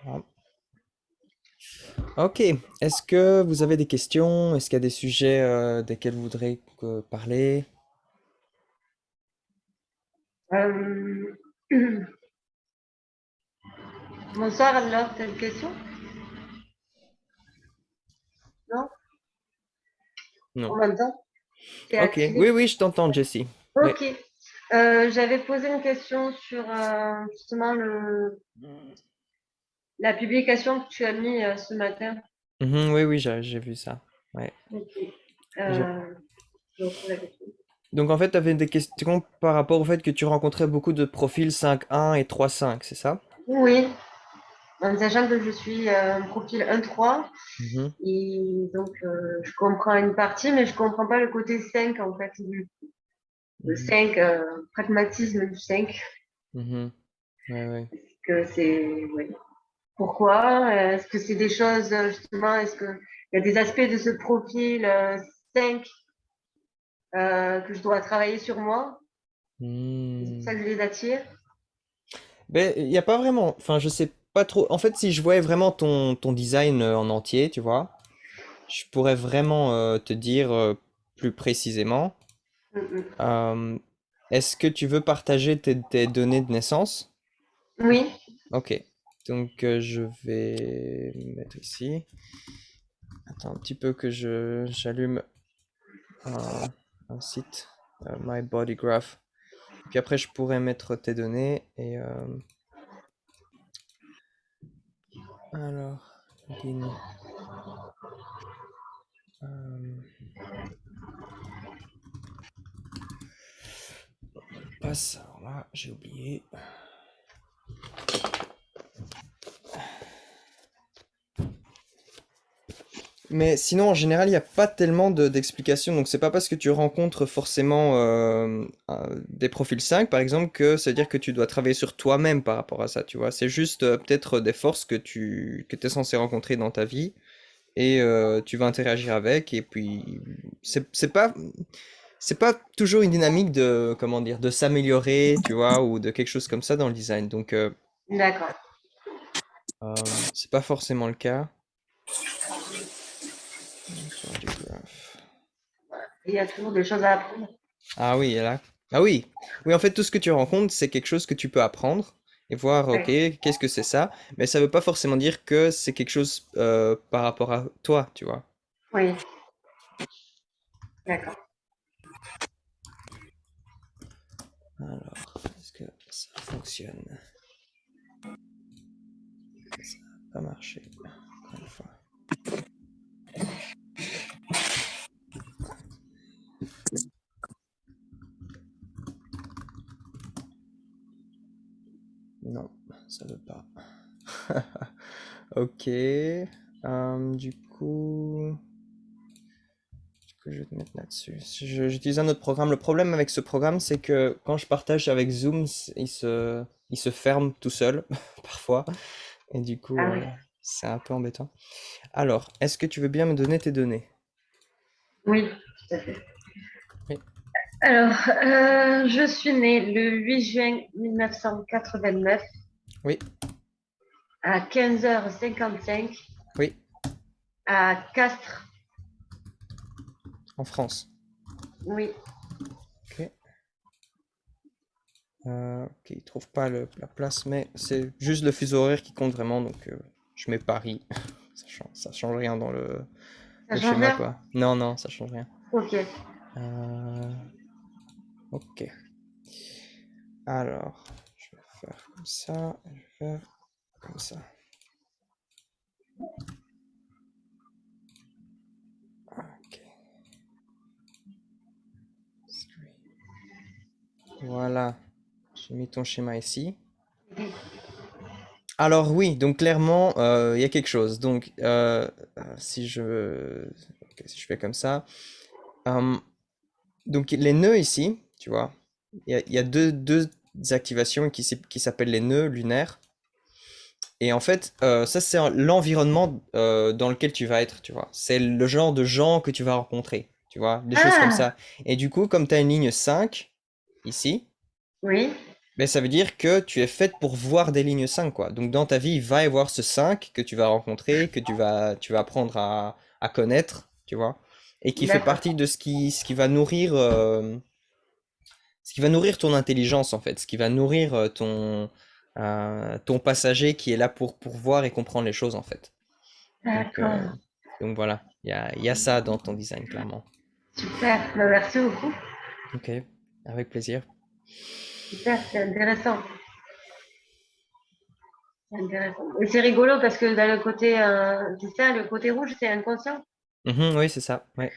Ah. Ok. Est-ce que vous avez des questions? Est-ce qu'il y a des sujets desquels vous voudrez parler? Euh, Bonsoir, alors, t'as une question? Non? Non. En même temps, t'es Ok. activé? Oui, oui, je t'entends, Jessie. Oui. Ok. J'avais posé une question sur justement la publication que tu as mis ce matin. Mhm, oui, oui, j'ai vu ça. Ouais. Ok. J'ai- Je reprends la question. Donc en fait, tu avais des questions par rapport au fait que tu rencontrais beaucoup de profils 5.1 et 3.5, c'est ça? Oui, en sachant que je suis un profil 1.3 Mhm, et donc je comprends une partie, mais je comprends pas le côté 5 en fait, le mhm, 5, pragmatisme du 5, mhm. Ouais, ouais. que c'est, ouais. Pourquoi? Est-ce que c'est des choses, justement, est-ce qu'il y a des aspects de ce profil 5 que je dois travailler sur moi? C'est pour ça Hmm. que je les attire. Ben, il n'y a pas vraiment. Enfin, je sais pas trop. En fait, si je voyais vraiment ton design en entier, tu vois, je pourrais vraiment te dire plus précisément. Mm, mm. Euh, Est-ce que tu veux partager tes données de naissance? Oui, Ok. Donc, je vais mettre ici. Attends un petit peu que j'allume un, un site, My Body Graph. Puis après, je pourrais mettre tes données. Et alors, Lynn, euh, passe. Alors là, j'ai oublié. Mais sinon, en général, il n'y a pas tellement d'explications. Donc, c'est pas parce que tu rencontres forcément des profils 5, par exemple, que ça veut dire que tu dois travailler sur toi-même par rapport à ça, tu vois. C'est juste peut-être des forces que tu es censé rencontrer dans ta vie et tu vas interagir avec. Et puis, c'est pas toujours une dynamique de, comment dire, de s'améliorer, tu vois, ou de quelque chose comme ça dans le design. Donc, d'accord. c'est pas forcément le cas. Body graph. Il y a toujours des choses à apprendre. Ah oui, là. Ah oui. Oui, en fait, tout ce que tu rencontres, c'est quelque chose que tu peux apprendre et voir, ok, Ouais. qu'est-ce que c'est ça? Mais ça veut pas forcément dire que c'est quelque chose par rapport à toi, tu vois. Oui, d'accord. Alors, est-ce que ça fonctionne? Ça n'a pas marché. Encore une fois. Non, ça veut pas. Ok. Du coup, je vais te mettre là-dessus. J'utilise un autre programme. Le problème avec ce programme, c'est que quand je partage avec Zoom, il se ferme tout seul, parfois. Et du coup, Ah oui. c'est un peu embêtant. Alors, est-ce que tu veux bien me donner tes données? Oui, tout à fait. Oui. Alors, je suis née le 8 juin 1989 Oui, à 15h55 oui, à Castres. en France. Oui, Ok. Ok, il trouve pas la place, mais c'est juste le fuseau horaire qui compte vraiment, donc je mets Paris. Ça change rien dans ça le change schéma, rien? quoi. Non, non, ça change rien. Ok. Euh, ok. Alors, je vais faire comme ça, je vais faire comme ça. Ok. Voilà, j'ai mis ton schéma ici. Alors oui, donc clairement, il y a quelque chose. Donc, ok, si je fais comme ça, euh, donc les nœuds ici, tu vois, il y a deux activations qui s'appellent les nœuds lunaires. Et en fait, ça c'est l'environnement dans lequel tu vas être, tu vois. C'est le genre de gens que tu vas rencontrer, tu vois, des choses comme Ah, ça. Et du coup, comme tu as une ligne 5 ici, oui. Mais ça veut dire que tu es faite pour voir des lignes 5, quoi. Donc dans ta vie, il va y avoir ce 5 que tu vas rencontrer, que tu vas apprendre à connaître, tu vois, et qui fait D'accord. partie de ce qui va nourrir ton intelligence, en fait, ce qui va nourrir ton passager qui est là pour voir et comprendre les choses, en fait. Donc, euh, D'accord. donc voilà, il y a ça dans ton design, clairement. Super. Ben, merci beaucoup. Ok, avec plaisir. Super, c'est intéressant. C'est intéressant. Et c'est rigolo parce que dans le côté, c'est ça, le côté rouge, c'est inconscient. Mhm, oui, c'est ça, ouais.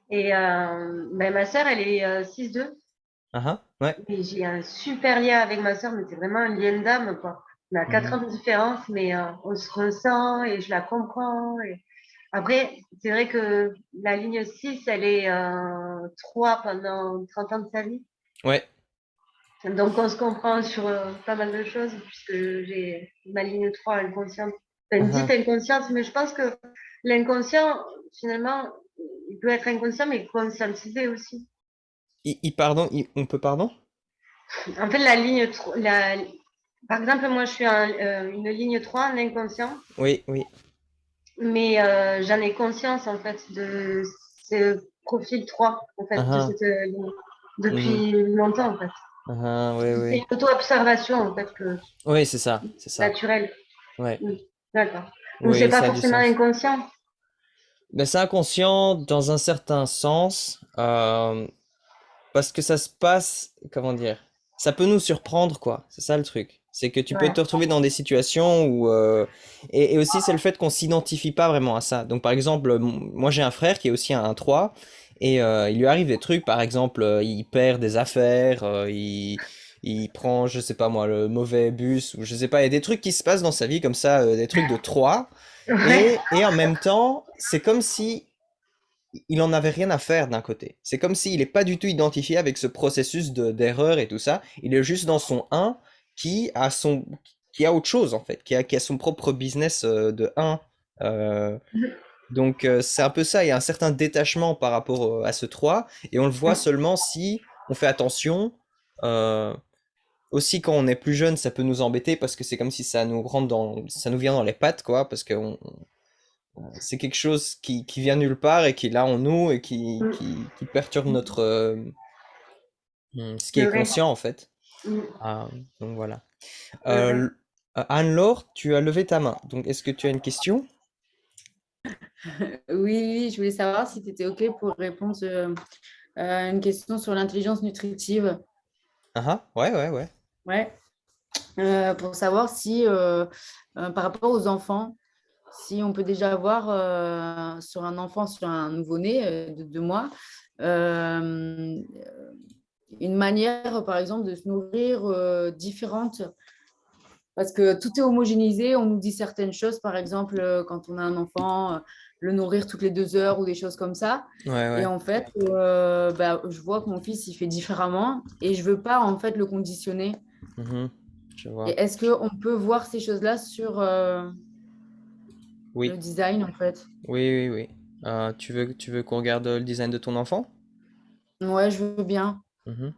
Et ben, ma sœur, elle est 6'2". Ah, ah, ouais. Et j'ai un super lien avec ma sœur, mais c'est vraiment un lien d'âme, quoi. On a 4 Mhm. ans de différence, mais on se ressent et je la comprends. Et... Après, c'est vrai que la ligne 6 elle est 3 pendant 30 ans de sa vie. Ouais. Donc, on se comprend sur pas mal de choses, puisque j'ai ma ligne 3 inconsciente. Enfin, Ah, dite ah. inconsciente, mais je pense que l'inconscient, finalement, il peut être inconscient, mais conscientisé aussi. Pardon, on peut pardon? En fait, par exemple, moi, je suis une ligne 3 en inconscient, Oui, oui. mais j'en ai conscience, en fait, de ce profil 3 en fait, Ah, de ah. cette ligne, Mhm. depuis longtemps, en fait. Ah, ah, oui, C'est oui. une auto-observation, en fait, Oui, c'est ça, c'est ça. naturelle. Ouais. Oui, d'accord. Donc, c'est Oui, pas ça a du forcément sens. inconscient. Mais c'est inconscient dans un certain sens, parce que ça se passe, comment dire, ça peut nous surprendre, quoi. C'est ça le truc. C'est que tu peux Ouais. te retrouver dans des situations où, et aussi c'est le fait qu'on s'identifie pas vraiment à ça. Donc par exemple, moi j'ai un frère qui est aussi un 3, et il lui arrive des trucs, par exemple, il perd des affaires, il prend, je sais pas moi, le mauvais bus, ou je sais pas, il y a des trucs qui se passent dans sa vie comme ça, des trucs de 3. Ouais. Et en même temps, c'est comme si il en avait rien à faire d'un côté. C'est comme s'il n'est pas du tout identifié avec ce processus d'erreur et tout ça. Il est juste dans son un qui a autre chose en fait, qui a son propre business de un. Euh, donc c'est un peu ça, il y a un certain détachement par rapport à ce 3 et on le voit seulement si on fait attention. Euh, Aussi quand on est plus jeune, ça peut nous embêter parce que c'est comme si ça nous vient dans les pattes quoi, parce que c'est quelque chose qui vient nulle part et qui est là en nous et qui perturbe ce qui C'est est vrai. conscient en fait. Mm. Ah, donc voilà. C'est vrai. Anne-Laure, tu as levé ta main. Donc est-ce que tu as une question? Oui, oui, je voulais savoir si tu étais OK pour répondre à une question sur l'intelligence nutritive. Ah, ah, ouais, ouais, ouais. Ouais. Pour savoir si, par rapport aux enfants, si on peut déjà avoir sur un enfant, sur un nouveau-né de 2 mois, euh, une manière, par exemple, de se nourrir différente. Parce que tout est homogénéisé, on nous dit certaines choses, par exemple, quand on a un enfant, le nourrir toutes les 2 heures ou des choses comme ça. Ouais, Et ouais. en fait, bah, je vois que mon fils, il fait différemment et je veux pas, en fait, le conditionner. Mhm, je Et vois. est-ce qu'on peut voir ces choses-là sur le Oui, design, en fait? oui, oui, oui. Tu veux qu'on regarde le design de ton enfant? Ouais, je veux bien. Mhm.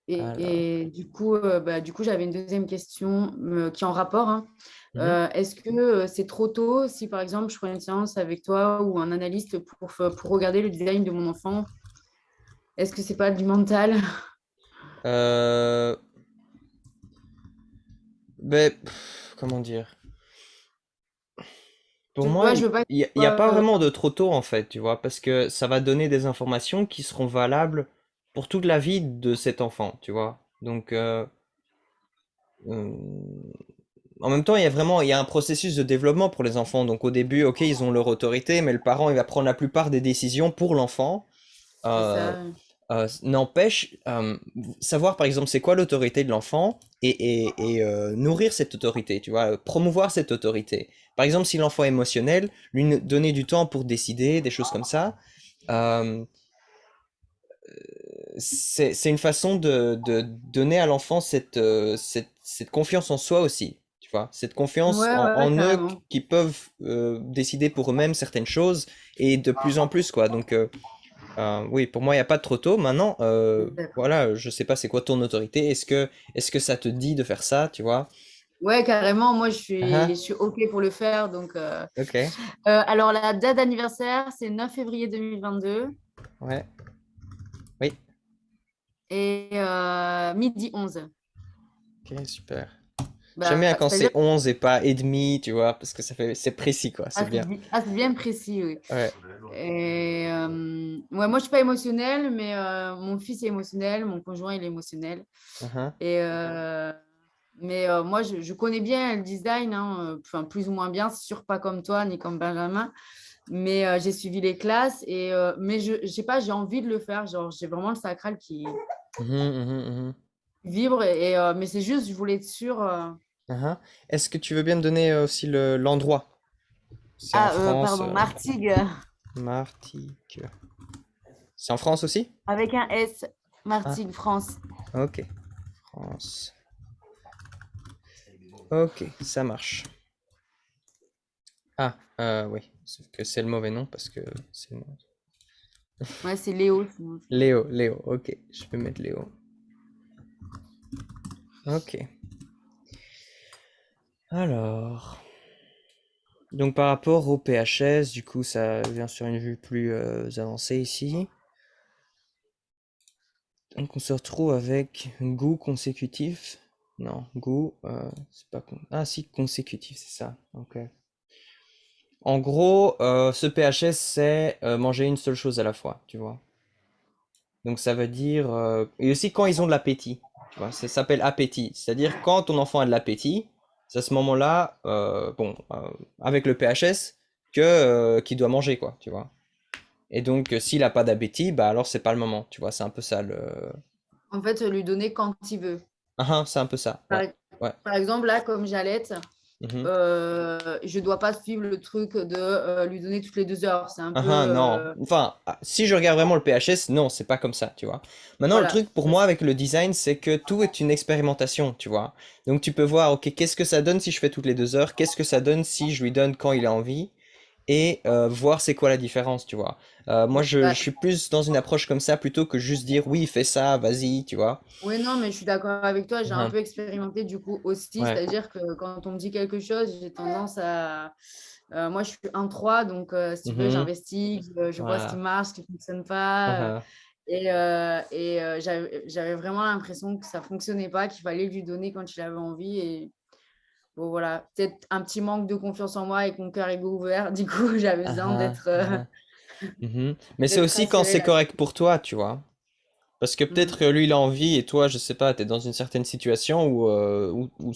Alors. Et du coup, j'avais une deuxième question qui est en rapport, hein. Mhm. Est-ce que c'est trop tôt si, par exemple, je prends une séance avec toi ou un analyste pour regarder le design de mon enfant? Est-ce que c'est pas du mental? Euh, ben, comment dire? Pour Tu moi, vois, il je veux pas que n'y a, ce y a soit, pas vraiment de trop tôt en fait, tu vois, parce que ça va donner des informations qui seront valables pour toute la vie de cet enfant, tu vois. Donc, euh, en même temps, il y a un processus de développement pour les enfants. Donc, au début, ok, ils ont leur autorité, mais le parent, il va prendre la plupart des décisions pour l'enfant. c'est Euh, ça. N'empêche, savoir par exemple c'est quoi l'autorité de l'enfant et nourrir cette autorité, tu vois, promouvoir cette autorité. Par exemple, si l'enfant est émotionnel, donner du temps pour décider, des choses comme ça, euh, c'est une façon de donner à l'enfant cette confiance en soi aussi, tu vois, cette confiance Ouais, ouais, en eux carrément. qui peuvent décider pour eux-mêmes certaines choses et de plus en plus, quoi. Donc, Oui, pour moi, il n'y a pas de trop tôt. Maintenant, D'accord. voilà, je sais pas c'est quoi ton autorité. Est-ce que ça te dit de faire ça, tu vois? Ouais, carrément, moi je Ah, suis OK pour le faire. Donc, ok. alors, la date d'anniversaire, c'est 9 février 2022 Ouais. Oui. et midi 11. Ok, super. J'aime bien Bah, quand c'est-à-dire, c'est 11 et pas et demi, tu vois, parce que c'est précis, quoi. C'est bien. c'est bien précis, oui. Ouais. Et ouais, moi, je suis pas émotionnelle, mais mon fils est émotionnel, mon conjoint, il est émotionnel. Mhm. Et, mais moi, je connais bien le design, hein, enfin, plus ou moins bien, c'est sûr pas comme toi ni comme Benjamin, mais j'ai suivi les classes et mais je sais pas, j'ai envie de le faire, genre j'ai vraiment le sacral qui Mhm, mhm, mhm. vibre mais c'est juste, je voulais être sûre. Mhm. Est-ce que tu veux bien me donner aussi l'endroit? C'est en Ah, France, pardon, Martigues Martigues. C'est en France aussi? avec un S, Ah, Martigues, France. ok. France. Ok, ça marche. Ah, oui. Sauf que c'est le mauvais nom parce que c'est le nom. Ouais, c'est Léo, sinon, je crois. Léo, Léo, ok. Je peux mettre Léo. Ok. Alors. Donc par rapport au PHS, du coup, ça vient sur une vue plus avancée ici. Donc on se retrouve avec goût consécutif. Non, goût, c'est pas ah si, consécutif, c'est ça. Ok. En gros, ce PHS, c'est manger une seule chose à la fois, tu vois. Donc ça veut dire... et aussi quand ils ont de l'appétit, tu vois, ça s'appelle appétit. C'est-à-dire quand ton enfant a de l'appétit, c'est à ce moment-là, bon, avec le PHS, qu'il doit manger, quoi, tu vois. Et donc s'il a pas d'appétit, bah alors c'est pas le moment, tu vois, c'est un peu ça le... En fait, lui donner quand il veut. C'est un peu ça, Par, ouais. Ouais. par exemple, là, comme j'allaite, Mhm. je dois pas suivre le truc de lui donner toutes les 2 heures. C'est un peu, Non. Enfin, si je regarde vraiment le PHS, non, c'est pas comme ça, tu vois. Maintenant, le voilà. truc pour moi avec le design, c'est que tout est une expérimentation, tu vois. Donc tu peux voir, ok, qu'est-ce que ça donne si je fais toutes les 2 heures, qu'est-ce que ça donne si je lui donne quand il a envie, et voir c'est quoi la différence, tu vois. Moi, je Bah, suis plus dans une approche comme ça plutôt que juste dire oui, fais ça, vas-y, tu vois. oui, non, mais je suis d'accord avec toi. J'ai un Mhm. peu expérimenté du coup aussi. Ouais. C'est-à-dire que quand on me dit quelque chose, j'ai tendance à. Moi, je suis 1-3, donc si tu veux, Mhm. j'investis, je vois ce qui Voilà. marche, ce qui ne fonctionne pas. Mhm. J'avais vraiment l'impression que ça ne fonctionnait pas, qu'il fallait lui donner quand il avait envie. Et bon, voilà, peut-être un petit manque de confiance en moi avec mon cœur égo ouvert. Du coup, j'avais besoin Mhm. Mhm. Mhm. Mais c'est d'être aussi quand rassurée c'est là. correct pour toi, tu vois. Parce que Mm. peut-être que lui, il a envie et toi, je sais pas, t'es dans une certaine situation où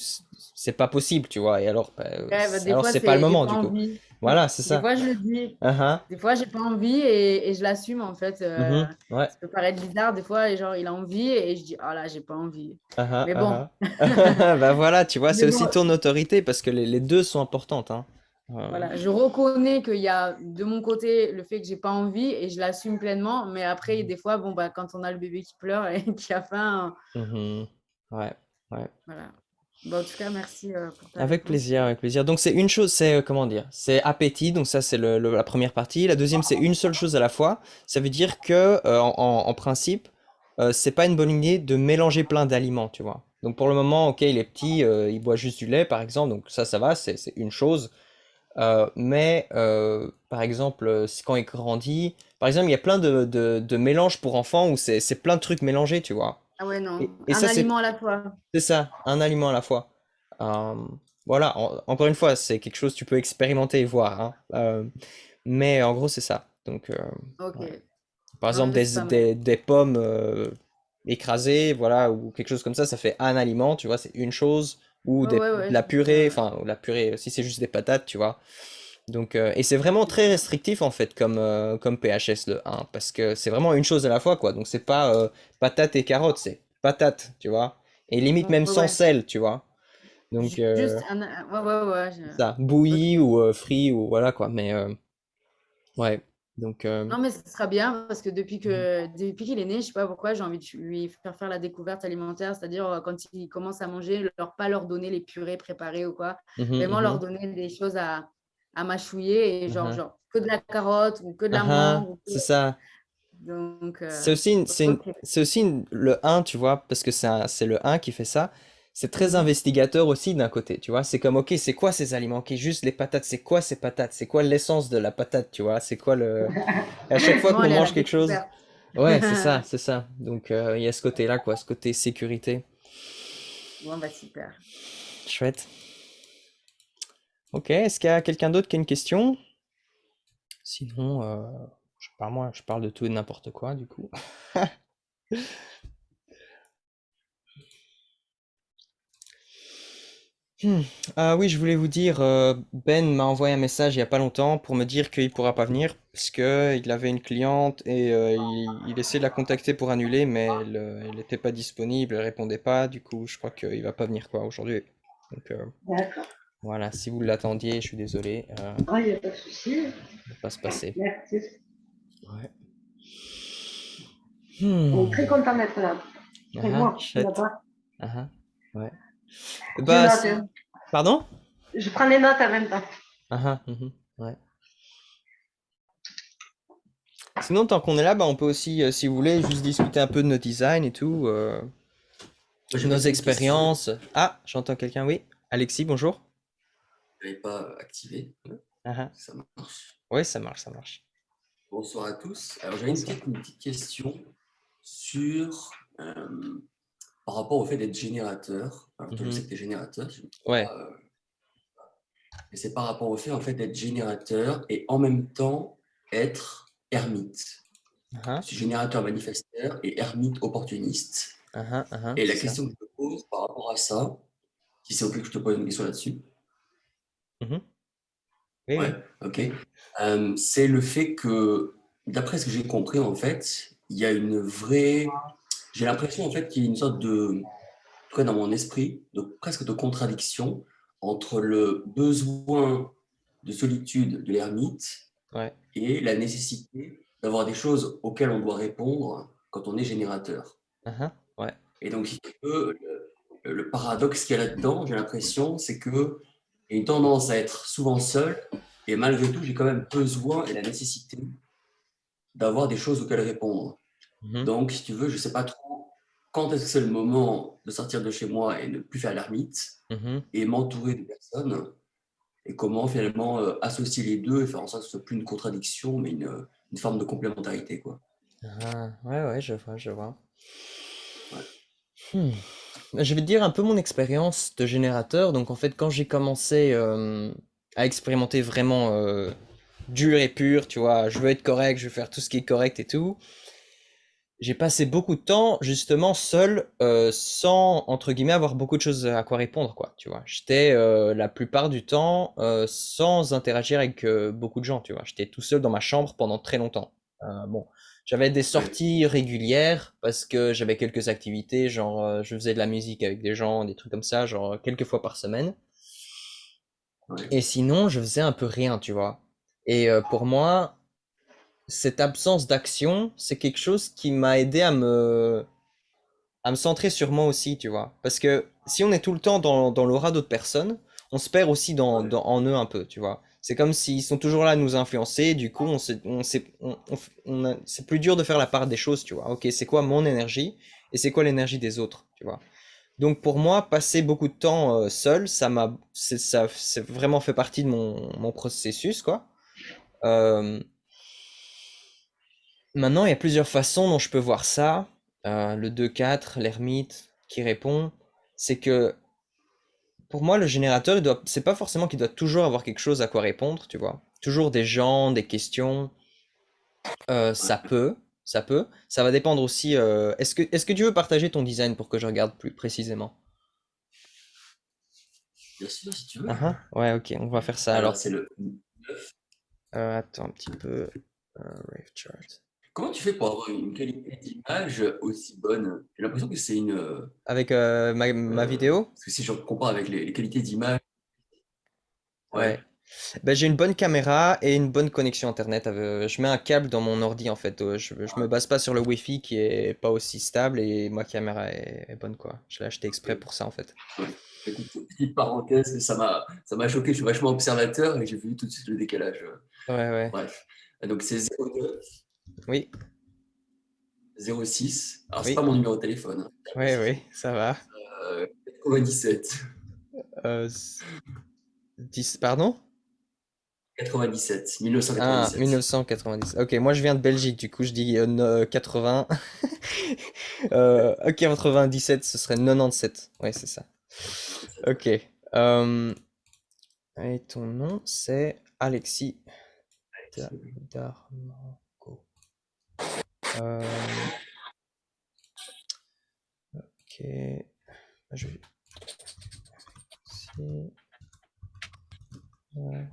c'est pas possible, tu vois. Et alors, bah, Ouais, bah, des alors fois, c'est pas le j'ai moment, pas du coup. envie. Voilà, c'est Des ça. fois, je le dis. Uh-huh. Des fois, j'ai pas envie et je l'assume en fait. Mhm. Ouais. Ça peut paraître bizarre des fois, et genre il a envie et je dis oh là, j'ai pas envie. Uh-huh, Mais bon, uh-huh. Bah voilà, tu vois, c'est mais aussi bon, ton autorité parce que les deux sont importantes, hein. voilà, je reconnais qu'il y a de mon côté le fait que j'ai pas envie et je l'assume pleinement. Mais après, des fois, bon bah quand on a le bébé qui pleure et qui a faim, Mhm. Ouais, ouais. voilà. Bon, en tout cas, merci pour ta Avec réponse. plaisir, avec plaisir. Donc c'est une chose, c'est comment dire, c'est appétit. Donc ça c'est la première partie. La deuxième c'est une seule chose à la fois. Ça veut dire que en principe, c'est pas une bonne idée de mélanger plein d'aliments, tu vois. Donc pour le moment, ok, il est petit, il boit juste du lait par exemple. Donc ça va, c'est une chose. Mais par exemple, quand il grandit, par exemple, il y a plein de mélanges pour enfants où c'est plein de trucs mélangés, tu vois. Ah ouais, Et, non, et un ça aliment à la fois. c'est ça, un aliment à la fois. Euh, voilà, encore une fois, c'est quelque chose que tu peux expérimenter et voir, hein. Mais en gros, c'est ça. Donc, Ok, ouais. Par non exemple, mais c'est pas mal. des pommes écrasées, voilà, ou quelque chose comme ça fait un aliment, tu vois, c'est une chose. Ou Ouais, ouais, de ouais, la purée, ouais. enfin, la purée, si c'est juste des patates, tu vois. Donc, et c'est vraiment très restrictif en fait comme PHS le 1, parce que c'est vraiment une chose à la fois, quoi. Donc c'est pas patate et carotte, c'est patate, tu vois. Et limite Ouais, même sans ouais. sel, tu vois. Donc Juste un. Ouais, ouais, ouais. ça, Ok. bouilli ou frit ou voilà quoi. Mais ouais, donc Non, mais ce sera bien parce que depuis mhm, depuis qu'il est né, je sais pas pourquoi, j'ai envie de lui faire la découverte alimentaire, c'est-à-dire quand il commence à manger, pas leur donner les purées préparées ou quoi, mhm, vraiment leur mhm, donner des choses à mâchouiller et mhm, genre que de la carotte ou que de la ah, mangue. c'est ça. Donc, C'est aussi, ok. c'est aussi le un, tu vois, parce que c'est le un qui fait ça. C'est très Mhm. investigateur aussi d'un côté, tu vois. C'est comme, ok, c'est quoi ces aliments? Ok, juste les patates, c'est quoi ces patates? C'est quoi l'essence de la patate, tu vois? C'est quoi le... Et à chaque fois Bon, qu'on elle est à la mange quelque chose, découverte. ouais, c'est ça, c'est ça. Donc, il y a ce côté-là, quoi, ce côté sécurité. Bon, bah super. Chouette. Ok, est-ce qu'il y a quelqu'un d'autre qui a une question? Sinon, je sais pas moi, je parle de tout et de n'importe quoi, du coup. Hmm. Ah oui, je voulais vous dire, Ben m'a envoyé un message il y a pas longtemps pour me dire qu'il pourra pas venir parce que il avait une cliente et il essaie de la contacter pour annuler, mais elle était pas disponible, elle répondait pas. Du coup, je crois qu'il va pas venir quoi aujourd'hui. Donc D'accord. voilà, si vous l'attendiez, je suis désolé, Ah, il n'y a pas de souci. ça va pas se passer. Merci. Ouais. On est Hmm. très content d'être là. Et Ah, moi, chouette. là-bas. Ah, ah. Ouais. Je Bah, note, hein. pardon? Je prends les notes en même temps. Ah, ah, mhm. Ouais. Sinon, tant qu'on est là, bah, on peut aussi, si vous voulez, juste discuter un peu de nos designs et tout, Moi, nos j'avais une question. expériences. Ah, j'entends quelqu'un, oui. Alexis, bonjour. Je n'avais pas activé. Ah, ah. Ça marche. Ouais, ça marche, ça marche. Bonsoir à tous. Alors, j'avais Bonsoir. une petite question sur par rapport au fait d'être générateur. Alors, toi, je sais Mhm. que tu es générateur, je ne sais Ouais. pas, mais c'est par rapport au fait en fait d'être générateur et en même temps être ermite. Ah, ah. Je suis générateur manifesteur et ermite opportuniste. Ah, ah, ah, ah, Et la c'est ça. question que je me pose par rapport à ça, si c'est OK que je te pose une question là-dessus. Mhm. Oui, Ouais, oui. ok. C'est le fait que, d'après ce que j'ai compris, en fait, il y a une vraie. J'ai l'impression, en fait, qu'il y a une sorte de. En tout cas, dans mon esprit, de, presque de contradiction entre le besoin de solitude de l'ermite Ouais. et la nécessité d'avoir des choses auxquelles on doit répondre quand on est générateur. Ah, ah. Ouais. Et donc, si tu veux, le paradoxe qu'il y a là-dedans, j'ai l'impression, c'est que j'ai une tendance à être souvent seul, et malgré tout, j'ai quand même besoin et la nécessité d'avoir des choses auxquelles répondre. Mhm. Donc, si tu veux, je ne sais pas trop quand est-ce que c'est le moment de sortir de chez moi et ne plus faire l'ermite Mhm. et m'entourer de personnes, et comment finalement associer les deux et faire en sorte que ce soit plus une contradiction, mais une forme de complémentarité, quoi. Ah, ouais, ouais, je vois, je vois. Ouais. Hmm. Je vais te dire un peu mon expérience de générateur. Donc en fait, quand j'ai commencé à expérimenter vraiment dur et pur, tu vois, je veux être correct, je veux faire tout ce qui est correct et tout. J'ai passé beaucoup de temps justement seul, sans entre guillemets avoir beaucoup de choses à quoi répondre, quoi. Tu vois, j'étais la plupart du temps sans interagir avec beaucoup de gens. Tu vois, j'étais tout seul dans ma chambre pendant très longtemps. Bon, j'avais des Ouais. sorties régulières parce que j'avais quelques activités, genre je faisais de la musique avec des gens, des trucs comme ça, genre quelques fois par semaine. Ouais. Et sinon, je faisais un peu rien, tu vois. Et pour moi, cette absence d'action, c'est quelque chose qui m'a aidé à me centrer sur moi aussi, tu vois. Parce que si on est tout le temps dans l'aura d'autres personnes, on se perd aussi Ouais. en eux un peu, tu vois. C'est comme s'ils sont toujours là à nous influencer, du coup, c'est plus dur de faire la part des choses, tu vois. Ok, c'est quoi mon énergie et c'est quoi l'énergie des autres, tu vois. Donc pour moi, passer beaucoup de temps seul, c'est vraiment fait partie de mon processus, quoi. Euh, Maintenant, il y a plusieurs façons dont je peux voir ça. Le 2-4, l'ermite qui répond, c'est que pour moi, le générateur, c'est pas forcément qu'il doit toujours avoir quelque chose à quoi répondre, tu vois. Toujours des gens, des questions, ça Ouais. peut, ça peut. Ça va dépendre aussi. Est-ce que tu veux partager ton design pour que je regarde plus précisément? Bien sûr, si tu veux. Ah ah, ouais, ok, on va faire ça Alors, alors. c'est le 9. Attends un petit peu. Rave chart. Comment tu fais pour avoir une qualité d'image aussi bonne? J'ai l'impression que c'est une. Avec ma vidéo? Parce que si je compare avec les qualités d'image, Ouais. ouais, Ben, j'ai une bonne caméra et une bonne connexion internet. Je mets un câble dans mon ordi en fait. Je me base pas sur le Wi-Fi qui est pas aussi stable et ma caméra est bonne quoi. Je l'ai acheté exprès ok. pour ça en fait. Ouais. Écoute, petite parenthèse, mais ça m'a choqué. Je suis vachement observateur et j'ai vu tout de suite le décalage. Ouais, ouais. Bref. Donc c'est 0,9. Oui. 06. Alors, c'est Oui, pas mon numéro de téléphone, hein, je oui, préciser. oui, ça va. 97. Euh, 10, pardon? 97. Ah, 1997. 1990. Ok, moi je viens de Belgique, du coup je dis 80. Ok, 97, ce serait 97. Ouais, c'est ça. 97, ouais. Ok. euh, et ton nom, c'est Alexis Darmango. Euh, ok. Je vais ici. Ouais.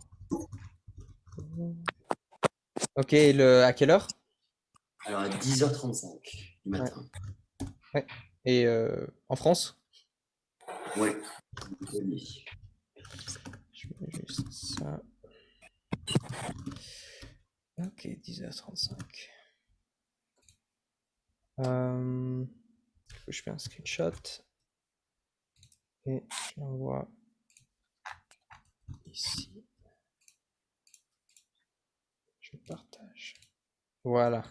Ok, à quelle heure? Alors, à 10h35 du Ouais, matin. ouais. Et en France? Ouais. Montpellier. Je mets juste ça. Ok, 10h35. Je fais un screenshot et je l'envoie ici. Je partage. Voilà.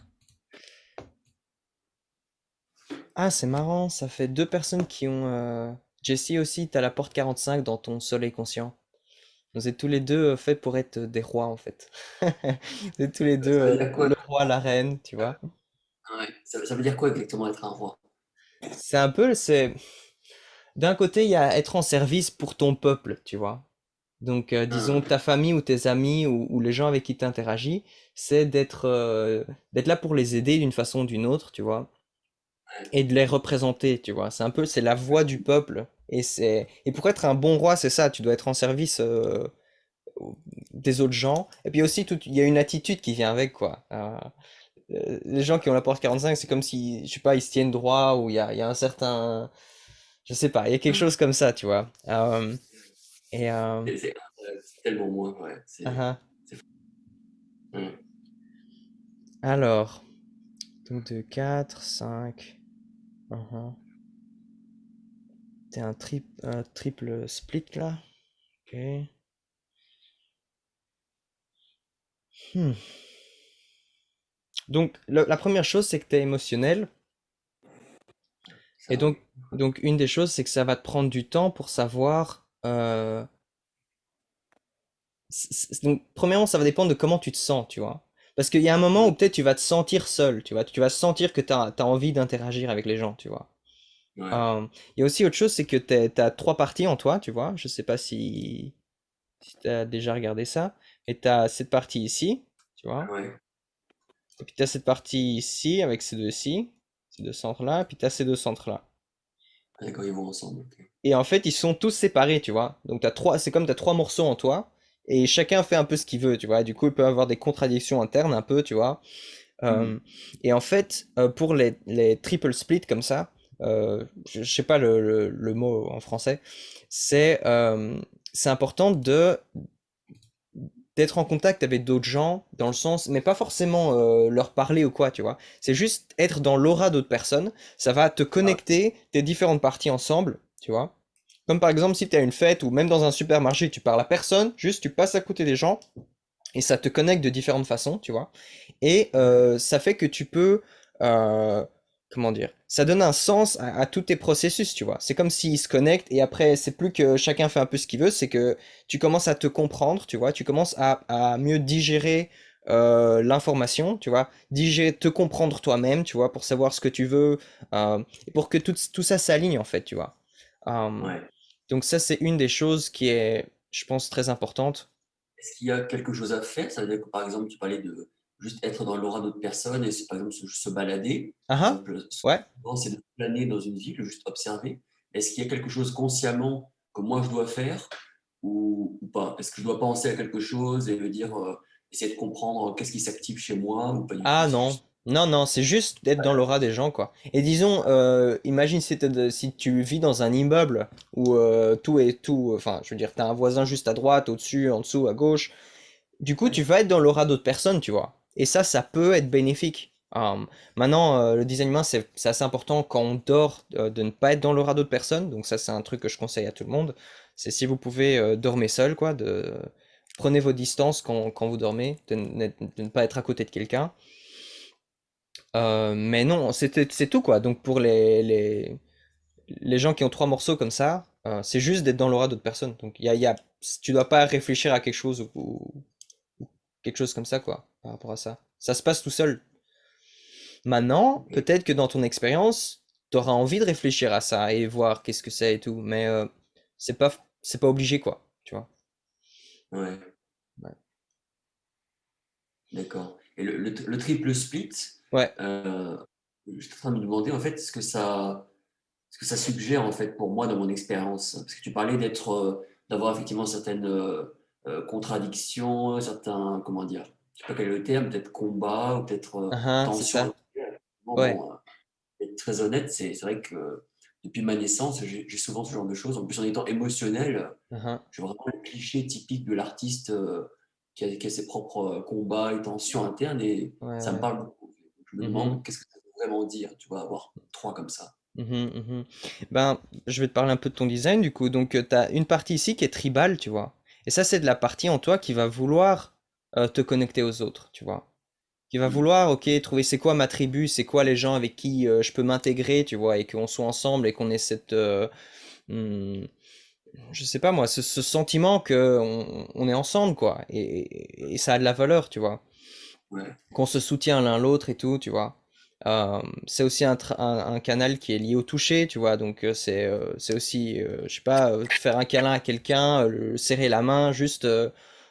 Ah, c'est marrant, ça fait deux personnes qui ont. Jessie aussi, t'as la porte 45 dans ton soleil conscient. Vous êtes tous les deux faits pour être des rois en fait. Vous êtes tous les deux Ça veut dire quoi? le roi, la reine, tu vois. Ouais. Ça veut dire quoi exactement être un roi? C'est un peu, c'est. D'un côté, il y a être en service pour ton peuple, tu vois. Donc, disons, Ah, ta famille ou tes amis ou les gens avec qui tu interagis, c'est d'être là pour les aider d'une façon ou d'une autre, tu vois, ouais. et de les représenter, tu vois. C'est un peu, c'est la voix du peuple. Et pour être un bon roi, c'est ça, tu dois être en service des autres gens. Et puis aussi, il y a une attitude qui vient avec, quoi. Les gens qui ont la porte 45, c'est comme si, je sais pas, ils se tiennent droit ou il y a un certain, je sais pas, il y a quelque chose comme ça, tu vois. Et, C'est tellement moins, ouais. ah, ah. C'est fou. Hum. Alors, donc 2, 4, 5. Uhum. T'es un triple split là. Ok. Hmm. Donc, la première chose, c'est que t'es émotionnel. Et Ça, donc, oui. donc, une des choses, c'est que ça va te prendre du temps pour savoir. Donc, premièrement, ça va dépendre de comment tu te sens, tu vois. Parce qu'il y a un moment Hum. où peut-être tu vas te sentir seul, tu vois. Tu vas sentir que t'as envie d'interagir avec les gens, tu vois. Ouais. Il y a aussi autre chose, c'est que t'as trois parties en toi, tu vois. Je sais pas si tu as déjà regardé ça. Et tu as cette partie ici, tu vois. Ouais. Et puis tu as cette partie ici avec ces deux centres-là, et puis tu as ces deux centres-là. D'accord, ils vont ensemble. Ok. Et en fait, ils sont tous séparés, tu vois. Donc c'est comme tu as trois morceaux en toi, et chacun fait un peu ce qu'il veut, tu vois. Du coup, il peut avoir des contradictions internes un peu, tu vois. Hum. Euh, et en fait, pour les triple splits comme ça, je sais pas le mot en français, c'est important d'être en contact avec d'autres gens, dans le sens, mais pas forcément leur parler ou quoi, tu vois. C'est juste être dans l'aura d'autres personnes. Ça va te Ah, connecter tes différentes parties ensemble, tu vois. Comme par exemple, si tu as une fête ou même dans un supermarché, tu parles à personne, juste tu passes à côté des gens et ça te connecte de différentes façons, tu vois. Et ça fait que tu peux, euh, comment dire, ça donne un sens à tous tes processus, tu vois. C'est comme s'ils se connectent et après, c'est plus que chacun fait un peu ce qu'il veut, c'est que tu commences à te comprendre, tu vois. Tu commences à mieux digérer l'information, tu vois. Digérer, te comprendre toi-même, tu vois, pour savoir ce que tu veux, et pour que tout ça s'aligne, en fait, tu vois. Euh, ouais. donc ça, c'est une des choses qui est, je pense, très importante. Est-ce qu'il y a quelque chose à faire? Ça veut dire que, par exemple, tu parlais de juste être dans l'aura d'autres personnes et, par exemple, se balader. Ah Par ah, exemple, ouais. souvent, c'est de planer dans une ville, juste observer. Est-ce qu'il y a quelque chose consciemment que moi je dois faire ou pas? Est-ce que je dois penser à quelque chose et me dire, essayer de comprendre qu'est-ce qui s'active chez moi ou pas du tout? Ah C'est non, juste. non, non, c'est juste d'être dans l'aura des gens, quoi. Et disons, imagine si tu vis dans un immeuble où tout est tout, enfin, je veux dire, t'as un voisin juste à droite, au-dessus, en dessous, à gauche. Du coup, tu Ouais, vas être dans l'aura d'autres personnes, tu vois. Et ça peut être bénéfique. Maintenant, le design humain, c'est assez important quand on dort de ne pas être dans l'aura d'autres personnes. Donc ça, c'est un truc que je conseille à tout le monde. C'est si vous pouvez dormir seul, quoi, prenez vos distances quand vous dormez, de ne pas être à côté de quelqu'un. Mais non, c'est tout quoi. Donc pour les gens qui ont trois morceaux comme ça, c'est juste d'être dans l'aura d'autres personnes. Donc tu dois pas réfléchir à quelque chose ou quelque chose comme ça quoi, par rapport à ça. Ça se passe tout seul. Maintenant, Ok. peut-être que dans ton expérience, tu auras envie de réfléchir à ça et voir qu'est-ce que c'est et tout, mais c'est pas obligé quoi, tu vois. Ouais, Ouais. d'accord. Et le triple split, Ouais. euh, je suis en train de me demander en fait ce que ça suggère en fait pour moi dans mon expérience. Parce que tu parlais d'avoir effectivement certaines contradictions, certains, comment dire, je sais pas quel est le terme, peut-être combat ou peut-être Uhum, c'est tension. ça. Ouais. Bon, être très honnête, c'est vrai que depuis ma naissance, j'ai souvent ce genre de choses. En plus, en étant émotionnel, Uhum. je suis vraiment le cliché typique de l'artiste qui a ses propres combats et tensions internes et Ouais, ça me ouais. parle beaucoup. Je me Mhm. demande qu'est-ce que ça veut vraiment dire, tu vois, avoir trois comme ça. Mhm, mhm. Ben, je vais te parler un peu de ton design du coup. Donc, tu as une partie ici qui est tribale, tu vois. Et ça, c'est de la partie en toi qui va vouloir te connecter aux autres, tu vois. Qui va Mm. vouloir, ok, trouver c'est quoi ma tribu, c'est quoi les gens avec qui je peux m'intégrer, tu vois, et qu'on soit ensemble et qu'on ait hmm, je sais pas moi, ce sentiment que on est ensemble, quoi. Et ça a de la valeur, tu vois. Ouais. Qu'on se soutient l'un l'autre et tout, tu vois. C'est aussi un canal qui est lié au toucher, tu vois. Donc c'est aussi, je sais pas, faire un câlin à quelqu'un, serrer la main, juste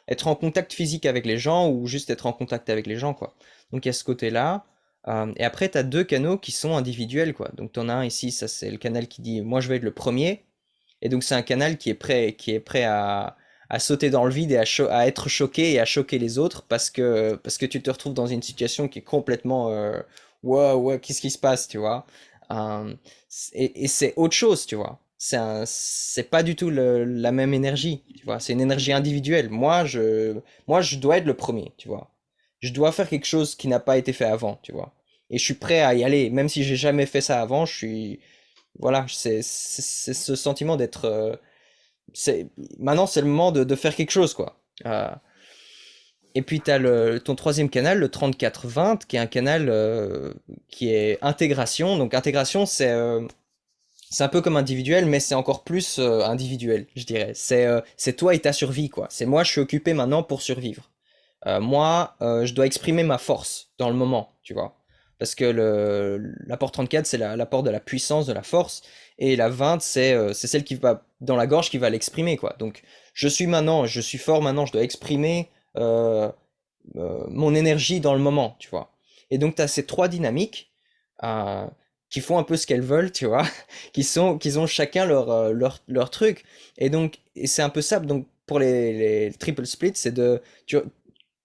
être en contact physique avec les gens ou juste être en contact avec les gens, quoi. Donc il y a ce côté-là. Et après, tu as deux canaux qui sont individuels, quoi. Donc tu en as un ici, ça c'est le canal qui dit, moi je vais être le premier. Et donc c'est un canal qui est prêt à sauter dans le vide et à être choqué et à choquer les autres parce que tu te retrouves dans une situation qui est complètement wow, ouais, qu'est-ce qui se passe, tu vois. Euh, et c'est autre chose, tu vois. C'est pas du tout la même énergie, tu vois. C'est une énergie individuelle. Moi, je dois être le premier, tu vois. Je dois faire quelque chose qui n'a pas été fait avant, tu vois. Et je suis prêt à y aller, même si j'ai jamais fait ça avant, voilà, c'est ce sentiment d'être. C'est, maintenant, c'est le moment de faire quelque chose, quoi. Et puis, tu as ton troisième canal, le 34-20, qui est un canal qui est intégration. Donc, intégration, c'est un peu comme individuel, mais c'est encore plus individuel, je dirais. C'est toi et ta survie, quoi. C'est moi, je suis occupé maintenant pour survivre. Moi, je dois exprimer ma force dans le moment, tu vois. Parce que l'apport 34, c'est l'apport de la puissance, de la force, et la 20, c'est celle qui va dans la gorge qui va l'exprimer, quoi. Donc, je suis fort maintenant, je dois exprimer euh, mon énergie dans le moment, tu vois. Et donc, tu as ces trois dynamiques euh, qui font un peu ce qu'elles veulent, tu vois, qui ont chacun leur truc. Et donc, et c'est un peu ça, donc, pour les triple splits,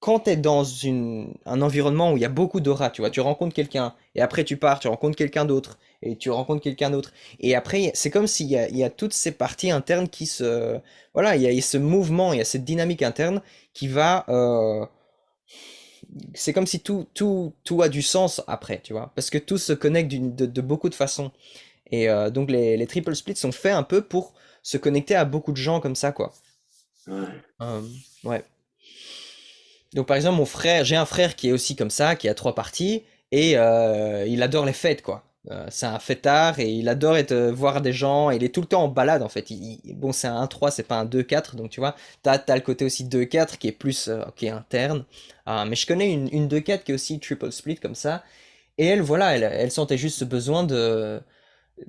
quand tu es dans un environnement où il y a beaucoup d'aura, tu vois, tu rencontres quelqu'un, et après tu pars, tu rencontres quelqu'un d'autre, et tu rencontres quelqu'un d'autre. Et après, c'est comme il y a toutes ces parties internes qui se... Voilà, il y a ce mouvement, il y a cette dynamique interne qui va... c'est comme si tout a du sens après, tu vois, parce que tout se connecte de beaucoup de façons. Et donc les triple splits sont faits un peu pour se connecter à beaucoup de gens comme ça, quoi. Ouais. Euh, ouais. Donc par exemple, j'ai un frère qui est aussi comme ça, qui a trois parties, et il adore les fêtes, quoi. C'est un fêtard et il adore voir des gens, et il est tout le temps en balade en fait. Bon, c'est un 1-3, c'est pas un 2-4, donc tu vois, t'as le côté aussi 2-4 qui est plus ok, interne. Mais je connais une 2-4 qui est aussi triple split comme ça, et elle, voilà, elle sentait juste ce besoin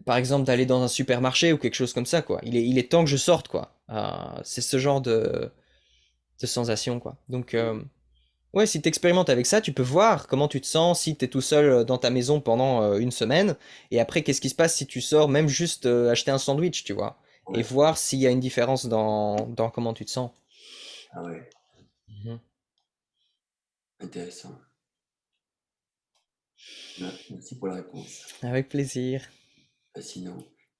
par exemple, d'aller dans un supermarché ou quelque chose comme ça, quoi. Il est temps que je sorte, quoi. C'est ce genre de sensation, quoi. Donc, ouais, si tu expérimentes avec ça, tu peux voir comment tu te sens si tu es tout seul dans ta maison pendant une semaine. Et après, qu'est-ce qui se passe si tu sors, même juste acheter un sandwich, tu vois. Et Ouais. voir s'il y a une différence dans comment tu te sens. Ah ouais, Mhm. intéressant. Merci pour la réponse. Avec plaisir. Fascinant.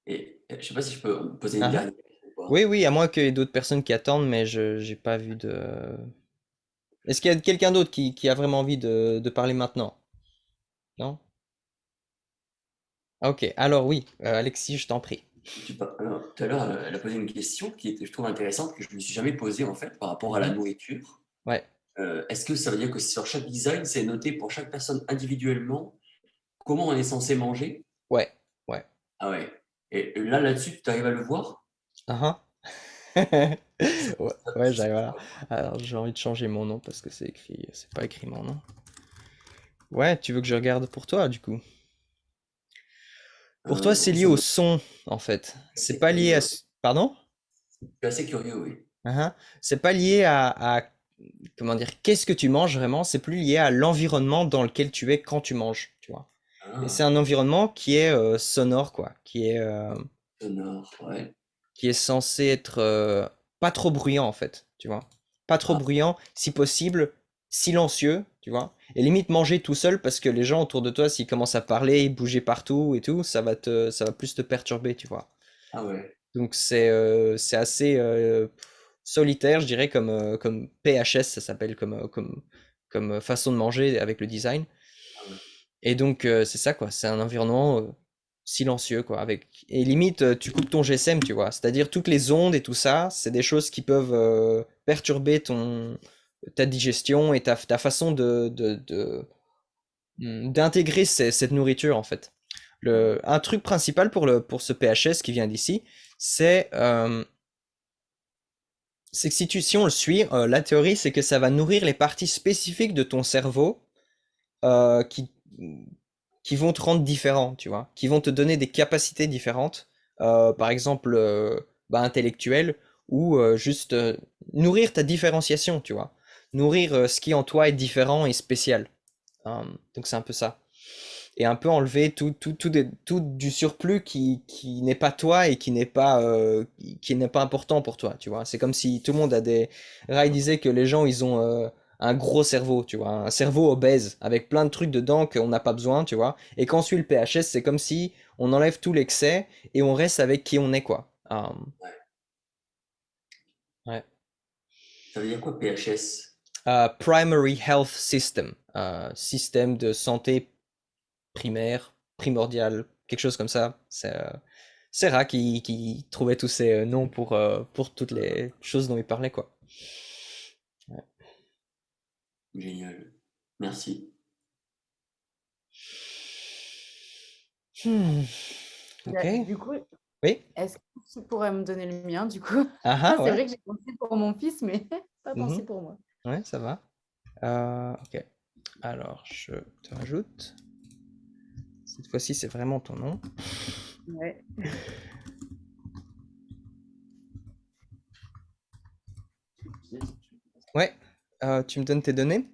Et je sais pas si je peux poser une Ah, ah. dernière question ou pas. Oui, oui, à moins qu'il y ait d'autres personnes qui attendent, mais je j'ai pas vu de... Est-ce qu'il y a quelqu'un d'autre qui a vraiment envie de parler maintenant? Non? Ah, ok, alors oui, Alexis, je t'en prie. Alors, tout à l'heure, elle a posé une question qui était, je trouve, intéressante, que je ne me suis jamais posée en fait par rapport à la Mhm. nourriture. Ouais. Est-ce que ça veut dire que sur chaque design, c'est noté pour chaque personne individuellement? comment on est censé manger? Ouais, ouais. Ah ouais. Et là-dessus, tu arrives à le voir? Uhum. Ça, Ouais, ça, ouais, c'est j'arrive quoi? là. Alors, j'ai envie de changer mon nom parce que c'est pas écrit mon nom. Ouais, tu veux que je regarde pour toi, du coup? Pour toi, c'est Oui, lié ça au me son, en fait. je C'est suis assez pas lié à... curieux. Pardon? Je suis assez curieux, oui. Uhum. C'est pas lié comment dire, qu'est-ce que tu manges vraiment, c'est plus lié à l'environnement dans lequel tu es quand tu manges, tu vois. Et c'est Ah, un environnement qui est sonore, quoi, sonore, ouais. qui est censé être pas trop bruyant, en fait, tu vois. Pas trop Ah, bruyant, si possible, silencieux, tu vois. Et limite manger tout seul parce que les gens autour de toi, s'ils commencent à parler, bouger partout et tout, ça va plus te perturber, tu vois. ah ouais. Donc c'est assez solitaire, je dirais, comme PHS, ça s'appelle comme façon de manger avec le design. Ah ouais. Et donc c'est ça quoi, c'est un environnement silencieux quoi, et limite tu coupes ton GSM, tu vois, c'est-à-dire toutes les ondes et tout ça, c'est des choses qui peuvent perturber ta digestion et ta façon d'intégrer cette nourriture en fait. Un truc principal pour ce PHS qui vient d'ici, c'est c'est que si on le suit, la théorie, c'est que ça va nourrir les parties spécifiques de ton cerveau euh, qui, qui vont te rendre différent, tu vois, qui vont te donner des capacités différentes, par exemple bah, intellectuelles, ou juste nourrir ta différenciation, tu vois, nourrir ce qui en toi est différent et spécial. Donc c'est un peu ça. Et un peu enlever tout du surplus qui n'est pas toi et qui n'est pas important pour toi, tu vois. C'est comme si tout le monde a des... Ray disait que les gens, ils ont un gros cerveau, tu vois, un cerveau obèse, avec plein de trucs dedans qu'on n'a pas besoin, tu vois. Et quand on suit le PHS, c'est comme si on enlève tout l'excès et on reste avec qui on est, quoi. Ouais. Ça veut dire quoi, PHS? Primary Health System, système de santé primaire, primordial, quelque chose comme ça. C'est Ra qui trouvait tous ces noms pour toutes les choses dont il parlait, quoi. Ouais. Génial. Merci. Hmm, ok. Du coup, Oui. est-ce que tu pourrais me donner le mien, du coup? Ah ah, C'est ouais. vrai que j'ai pensé pour mon fils, mais pas pensé Mhm. pour moi. Ouais, ça va. Ok. Alors, je te rajoute. Cette fois-ci, c'est vraiment ton nom. Ouais. Ouais. Tu me donnes tes données?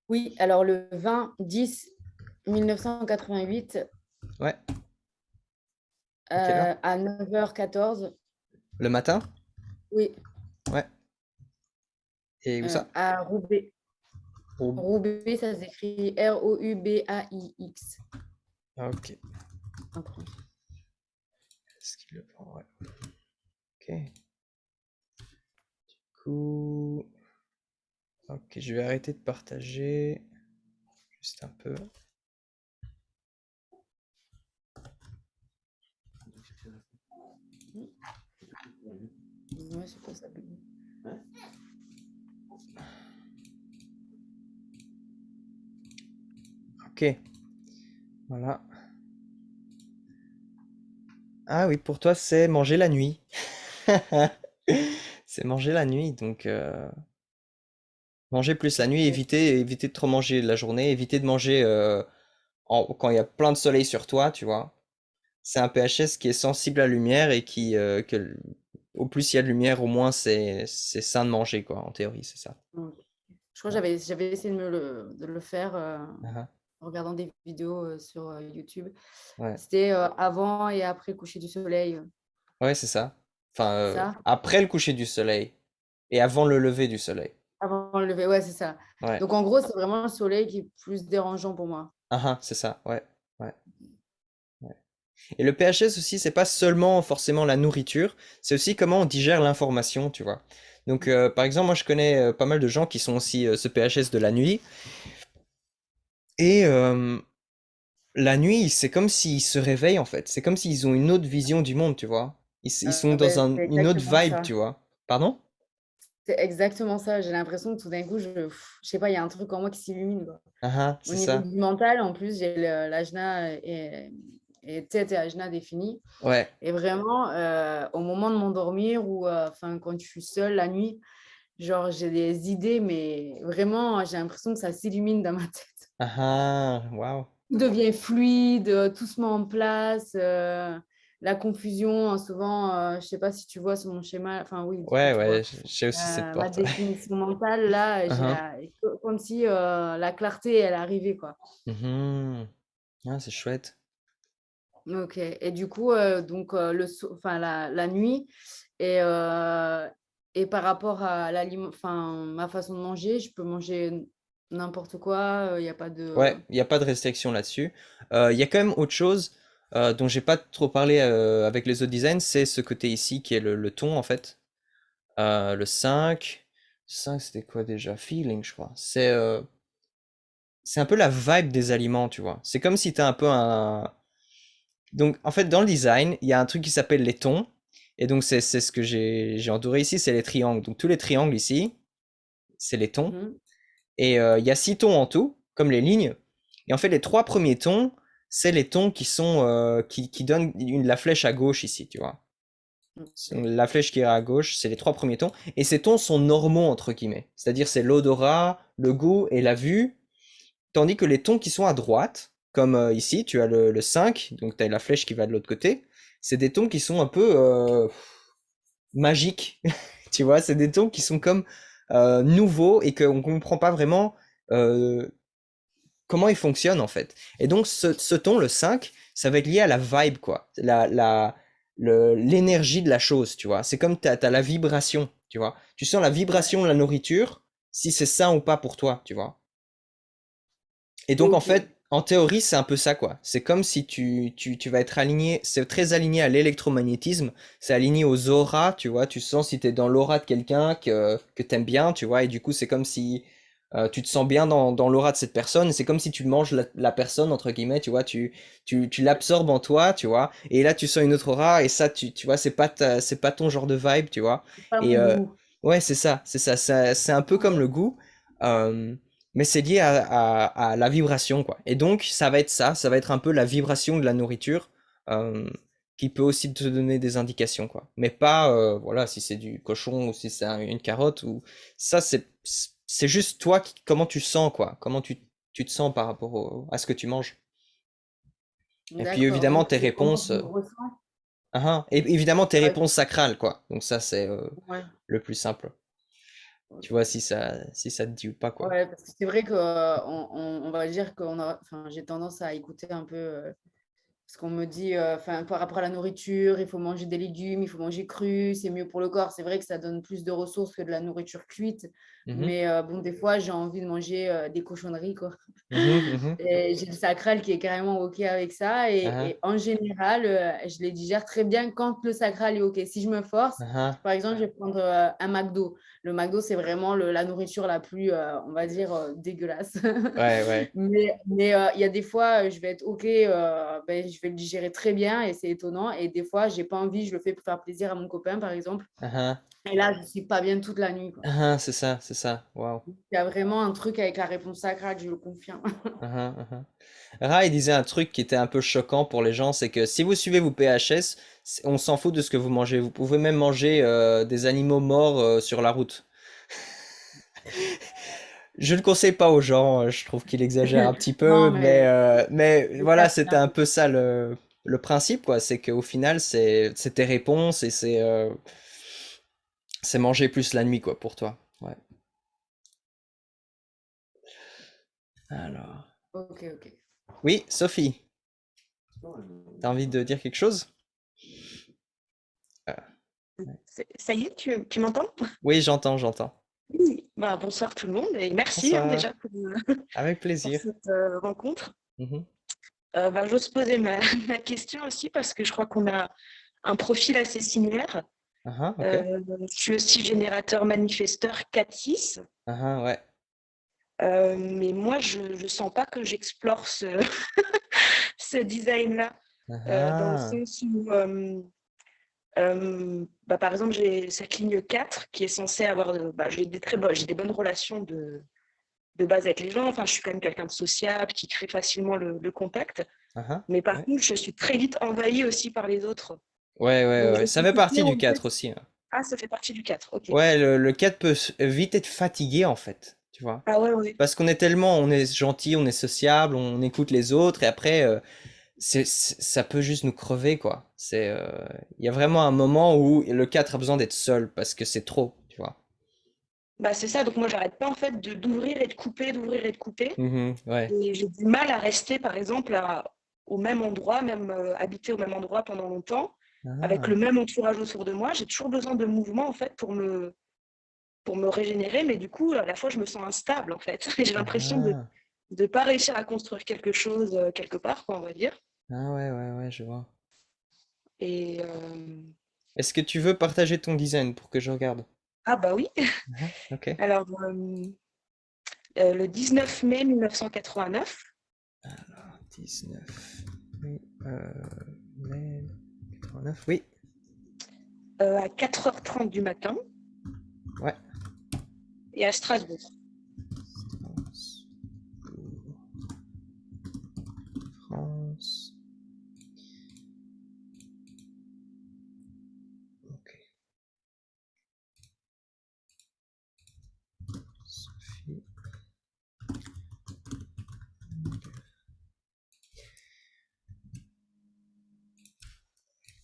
Oui, alors le 20-10-1988 Ouais. À quelle heure? à 9h14, Le matin? oui, Ouais. Et où ça? à Roubaix. Au... Roubaix, ça s'écrit Roubaix. Ok. En France. Est-ce qu'il le prend? Ouais. Ok. Cool. Ok, je vais arrêter de partager. Juste un peu. Ouais, c'est pas ça. Ok, voilà. Ah oui, pour toi, c'est manger la nuit. C'est manger la nuit, donc manger plus la nuit, éviter de trop manger la journée, éviter de manger quand il y a plein de soleil sur toi, tu vois. C'est un PHS qui est sensible à la lumière et au plus il y a de lumière, au moins c'est sain de manger, quoi, en théorie, c'est ça. Ok. Je crois que Ouais. j'avais essayé de le faire Ah, en regardant des vidéos sur YouTube. ouais, C'était avant et après le coucher du soleil. ouais, c'est ça. Enfin, Ça, après le coucher du soleil et avant le lever du soleil. avant le lever, ouais, c'est ça. Ouais. Donc en gros, c'est vraiment le soleil qui est plus dérangeant pour moi. C'est ça, ouais. Ouais. Et le PHS aussi, c'est pas seulement forcément la nourriture, c'est aussi comment on digère l'information, tu vois. Donc, par exemple, moi je connais pas mal de gens qui sont aussi ce PHS de la nuit. Et la nuit, c'est comme s'ils se réveillent en fait. C'est comme s'ils ont une autre vision du monde, tu vois. Ils sont dans Ben, c'est une autre exactement vibe, ça. tu vois. Pardon? C'est exactement ça. J'ai l'impression que tout d'un coup, je sais pas, il y a un truc en moi qui s'illumine, quoi. Au C'est niveau ça. du mental, en plus, j'ai l'ajna et tête et ajna définis. Ouais. Et vraiment, au moment de m'endormir ou enfin quand je suis seule la nuit, genre j'ai des idées, mais vraiment, j'ai l'impression que ça s'illumine dans ma tête. Waouh. Tout devient fluide, tout se met en place. La confusion, souvent, je sais pas si tu vois sur mon schéma, enfin oui, du coup, Ouais, tu vois. ouais, j'ai aussi cette Ma porte. définition mentale, là, Uhum. comme si la clarté, elle arrivait, quoi. Mhm. C'est chouette. Ok. Et du coup, donc, enfin, la nuit, et, et par rapport à enfin, ma façon de manger, je peux manger n'importe quoi, il n'y a pas de... Ouais, il n'y a pas de restriction là-dessus. Il y a quand même autre chose dont j'ai pas trop parlé avec les autres designs, c'est ce côté ici qui est le ton en fait. Le 5, 5 c'était quoi déjà? Feeling, je crois. C'est un peu la vibe des aliments, tu vois. C'est comme si tu as un peu un... Donc en fait dans le design, il y a un truc qui s'appelle les tons. Et donc c'est ce que j'ai entouré ici, c'est les triangles. Donc tous les triangles ici, c'est les tons. Mhm. Et il y a 6 tons en tout, comme les lignes. Et en fait, les 3 premiers tons, c'est les tons qui sont qui donnent la flèche à gauche ici, tu vois. Ok. La flèche qui est à gauche, c'est les 3 premiers tons. Et ces tons sont normaux, entre guillemets. C'est-à-dire, c'est l'odorat, le goût et la vue. Tandis que les tons qui sont à droite, comme ici, tu as le 5, donc tu as la flèche qui va de l'autre côté, c'est des tons qui sont un peu magiques. Tu vois, c'est des tons qui sont comme nouveaux et qu'on comprend pas vraiment euh, comment il fonctionne en fait. Et donc ce ton, le 5, ça va être lié à la vibe, quoi. L'énergie de la chose, tu vois. C'est comme t'as la vibration, tu vois. Tu sens la Ouais. vibration de la nourriture, si c'est ça ou pas pour toi, tu vois. Et donc en Ok. fait, en théorie, c'est un peu ça, quoi. C'est comme si tu vas être aligné, c'est très aligné à l'électromagnétisme, c'est aligné aux auras, tu vois. Tu sens si t'es dans l'aura de quelqu'un que t'aimes bien, tu vois. Et du coup, c'est comme si tu te sens bien dans l'aura de cette personne. C'est comme si tu manges la personne, entre guillemets, tu vois. Tu l'absorbes en toi, tu vois. Et là, tu sens une autre aura, et ça, tu vois, c'est pas ton genre de vibe, tu vois. C'est pas Et mon goût. ouais, c'est ça, c'est ça. C'est un peu comme le goût. Euh, mais c'est lié à la vibration, quoi. Et donc, ça va être ça va être un peu la vibration de la nourriture, euh, qui peut aussi te donner des indications, quoi. Mais pas, voilà, si c'est du cochon ou si c'est une carotte, ou ça, c'est juste toi, comment tu sens, quoi. Comment tu te sens par rapport à ce que tu manges. Et puis, D'accord. évidemment, Donc, tes c'est comment réponses, je me ressens. et évidemment, tes Ouais. réponses sacrales, quoi. Donc ça, c'est Ouais. le plus simple. Tu vois, Ok. si ça te dit ou pas, quoi. Ouais, parce que c'est vrai qu'on on va dire enfin, j'ai tendance à écouter un peu ce qu'on me dit, enfin, par rapport à la nourriture, il faut manger des légumes, il faut manger cru, c'est mieux pour le corps. C'est vrai que ça donne plus de ressources que de la nourriture cuite, Mhm, mais bon, des fois, j'ai envie de manger des cochonneries, quoi. mhm, mhm. Et j'ai le sacral qui est carrément OK avec ça. Ah, Et en général, je les digère très bien quand le sacral est OK. Si je me force, ah, ah. par exemple, je vais prendre un McDo. Le McDo, c'est vraiment la nourriture la plus, on va dire, dégueulasse. Ouais, ouais. Mais il y a des fois, je vais être OK, ben, je vais le digérer très bien et c'est étonnant. Et des fois, j'ai pas envie, je le fais pour faire plaisir à mon copain, par exemple. Ah, ah. Et là, je suis pas bien toute la nuit, quoi. Ah, c'est ça, c'est ça. Waouh. Il y a vraiment un truc avec la réponse sacrale, je le confirme. Ah, ah, ah. Ra, il disait un truc qui était un peu choquant pour les gens, c'est que si vous suivez vos PHS, on s'en fout de ce que vous mangez. Vous pouvez même manger des animaux morts sur la route. Je ne conseille pas aux gens, je trouve qu'il exagère un petit peu, Non, mais mais voilà, ça, c'est c'était un peu ça le principe, quoi. C'est qu'au final, c'est tes réponses et c'est manger plus la nuit, quoi, pour toi. Ouais. Alors. OK, OK. Oui, Sophie, t'as envie de dire quelque chose? Ah, ouais. Ça y est, tu m'entends? Oui, j'entends, j'entends. Oui. Bah, bonsoir tout le monde et merci Bonsoir, déjà avec pour plaisir. cette rencontre. Mhm. Bah, j'ose poser ma question aussi parce que je crois qu'on a un profil assez similaire. Ah, ah, ok. Je suis aussi générateur manifesteur 4-6, Ah, ah, ouais. mais moi je ne sens pas que j'explore ce design-là, Ah, dans le ah. sens où Par exemple, j'ai cette ligne 4 qui est censée avoir, j'ai des bonnes relations de base avec les gens. Enfin, je suis quand même quelqu'un de sociable, qui crée facilement le contact. Ah, ah, Mais par ouais. contre, je suis très vite envahie aussi par les autres. Ouais, ouais, Donc, je ouais. vais Ça fait partie dire, du en 4 fait, aussi, hein. ah, ça fait partie du 4, ok. Ouais, le 4 peut vite être fatigué, en fait, tu vois. Ah ouais, ouais. Parce qu'on est tellement, on est gentil, on est sociable, on écoute les autres, et après, ça peut juste nous crever, quoi. Il y a vraiment un moment où le 4 a besoin d'être seul, parce que c'est trop, tu vois. Bah, c'est ça, donc moi, j'arrête pas en fait d'ouvrir et de couper, d'ouvrir et de couper. Mhm, ouais. Et j'ai du mal à rester, par exemple, au même endroit, même habiter au même endroit pendant longtemps, avec Ah, le même entourage autour de moi. J'ai toujours besoin de mouvement, en fait, pour me régénérer, mais du coup, à la fois, je me sens instable, en fait. Et j'ai l'impression de ah, ne pas réussir à construire quelque chose quelque part, quoi, on va dire. ah, ouais, ouais, ouais, je vois. Et Est-ce que tu veux partager ton design pour que je regarde? ah bah oui. Ah, ok. Alors, le 19 mai 1989, 19. Oui, mai 89, oui. à 4h30 du matin, Ouais. et à Strasbourg. France. Ok. Sophie.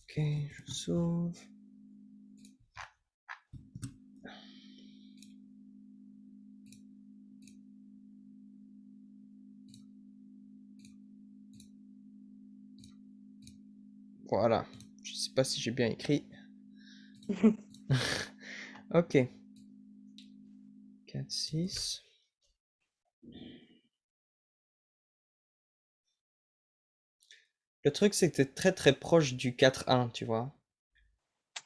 Ok, je sauve. Voilà. Je sais pas si j'ai bien écrit. Ok. 4, 6. Le truc, c'est que t'es très très proche du 4-1, tu vois.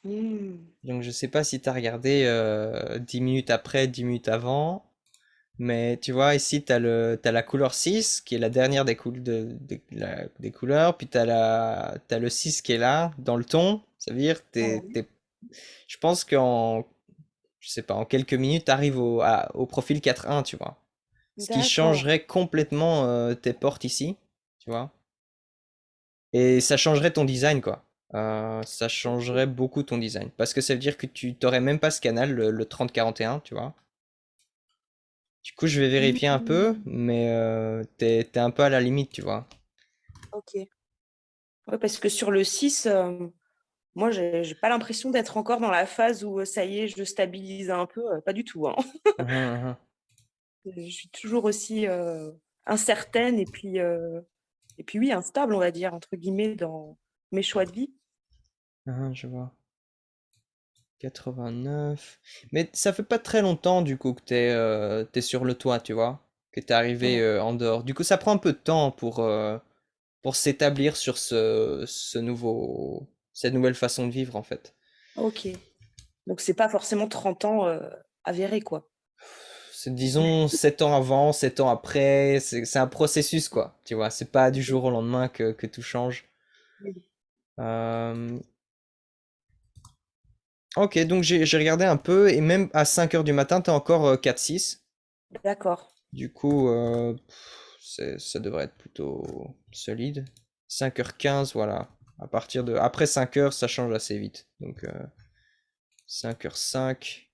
Hmm. Donc je sais pas si t'as regardé 10 minutes après, 10 minutes avant. Mais tu vois, ici, t'as la couleur 6 qui est la dernière des couleurs. Puis t'as le 6 qui est là, dans le ton. Ça veut dire que je pense je sais pas, en quelques minutes, t'arrives au profil 4-1, tu vois. Ce qui D'accord. changerait complètement tes portes ici, tu vois. Et ça changerait ton design, quoi. Ça changerait beaucoup ton design. Parce que ça veut dire que tu t'aurais même pas ce canal, le 30-41, tu vois. Du coup, je vais vérifier un peu, Hmm. mais t'es un peu à la limite, tu vois. Ok. Ouais, parce que sur le 6, moi, j'ai pas l'impression d'être encore dans la phase où ça y est, je stabilise un peu. Pas du tout, hein. Mhm, mhm. Je suis toujours aussi incertaine et puis oui, instable, on va dire, entre guillemets, dans mes choix de vie. Mhm, je vois. 89. Mais ça fait pas très longtemps, du coup, que t'es sur le toit, tu vois. Que t'es arrivé Ouais. en dehors. Du coup, ça prend un peu de temps pour s'établir sur cette nouvelle façon de vivre, en fait. Ok. Donc, c'est pas forcément 30 ans avéré, quoi. Disons 7 ans avant, 7 ans après, c'est un processus quoi, tu vois, c'est pas du jour au lendemain que tout change. Oui. Euh, Ok, donc j'ai regardé un peu et même à 5 heures du matin, t'as encore 4-6. D'accord. Du coup, ça devrait être plutôt solide. 5h15, voilà. Après 5 heures, ça change assez vite. Donc 5h05.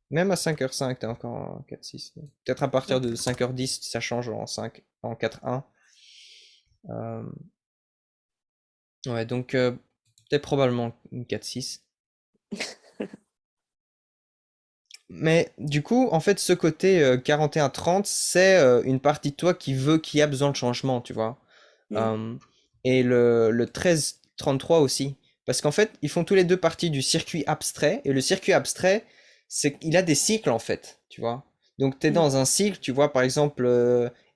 Même à 5h05, t'as encore 4-6. Peut-être à partir de 5h10, ça change en 4-1. Euh, ouais, donc peut-être probablement une 4-6. Mais du coup, en fait, ce côté 41-30, c'est une partie de toi qui a besoin de changement, tu vois. Mm. Euh, et le 13-33 aussi. Parce qu'en fait, ils font tous les deux partie du circuit abstrait. Et le circuit abstrait, c'est qu'il a des cycles, en fait, tu vois. Donc, tu es Mm. dans un cycle, tu vois, par exemple,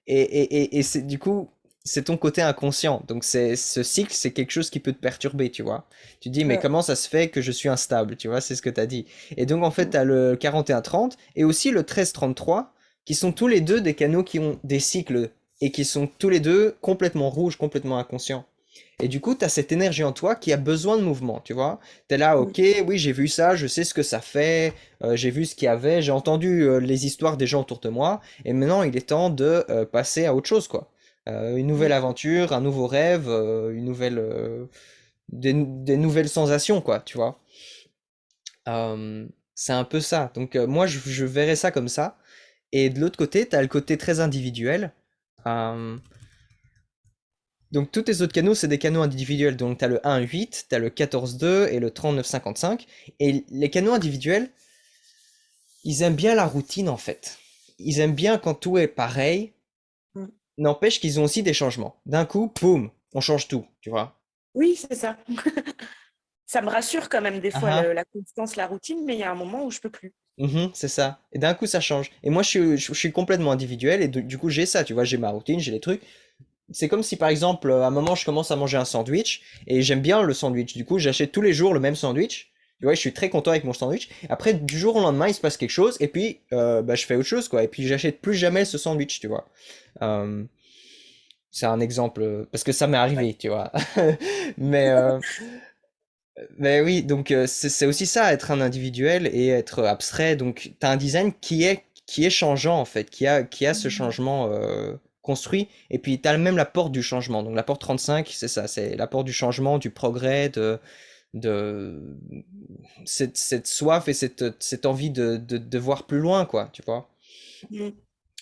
et du coup, c'est ton côté inconscient. Donc, ce cycle, c'est quelque chose qui peut te perturber, tu vois. Tu te dis, mais Ouais. comment ça se fait que je suis instable, tu vois, c'est ce que tu as dit. Et donc, en fait, tu Mm. as le 41-30 et aussi le 13-33, qui sont tous les deux des canaux qui ont des cycles et qui sont tous les deux complètement rouges, complètement inconscients. Et du coup, tu as cette énergie en toi qui a besoin de mouvement, tu vois. Tu es là, Mm. ok, oui, j'ai vu ça, je sais ce que ça fait, j'ai vu ce qu'il y avait, j'ai entendu les histoires des gens autour de moi, et maintenant il est temps de passer à autre chose, quoi. Une nouvelle Mm. aventure, un nouveau rêve, une nouvelle, des nouvelles sensations, quoi, tu vois. C'est un peu ça. Donc moi, je verrais ça comme ça. Et de l'autre côté, tu as le côté très individuel. Euh, donc tous tes autres canaux, c'est des canaux individuels. Donc tu as le 1.8, tu as le 14.2 et le 39.55. Et les canaux individuels, ils aiment bien la routine en fait. Ils aiment bien quand tout est pareil. Mm. N'empêche qu'ils ont aussi des changements. D'un coup, boum, on change tout, tu vois. Oui, c'est ça. Ça me rassure quand même des Ah fois ah. la constance, la routine, mais il y a un moment où je peux plus. Mhm, c'est ça. Et d'un coup, ça change. Et moi, je suis complètement individuel et du coup, j'ai ça, tu vois, j'ai ma routine, j'ai les trucs. C'est comme si, par exemple, à un moment, je commence à manger un sandwich et j'aime bien le sandwich. Du coup, j'achète tous les jours le même sandwich. Tu vois, je suis très content avec mon sandwich. Après, du jour au lendemain, il se passe quelque chose et puis, bah, je fais autre chose, quoi. Et puis, j'achète plus jamais ce sandwich, tu vois. Euh, c'est un exemple parce que ça m'est Ouais. arrivé, tu vois. Mais, mais oui, donc c'est aussi ça, être un individuel et être abstrait. Donc, tu as un design qui est changeant, en fait, qui a ce Mm. changement construit. Et puis, tu as même la porte du changement. Donc, la porte 35, c'est ça, c'est la porte du changement, du progrès, de cette soif et cette envie de voir plus loin, quoi, tu vois. Mm.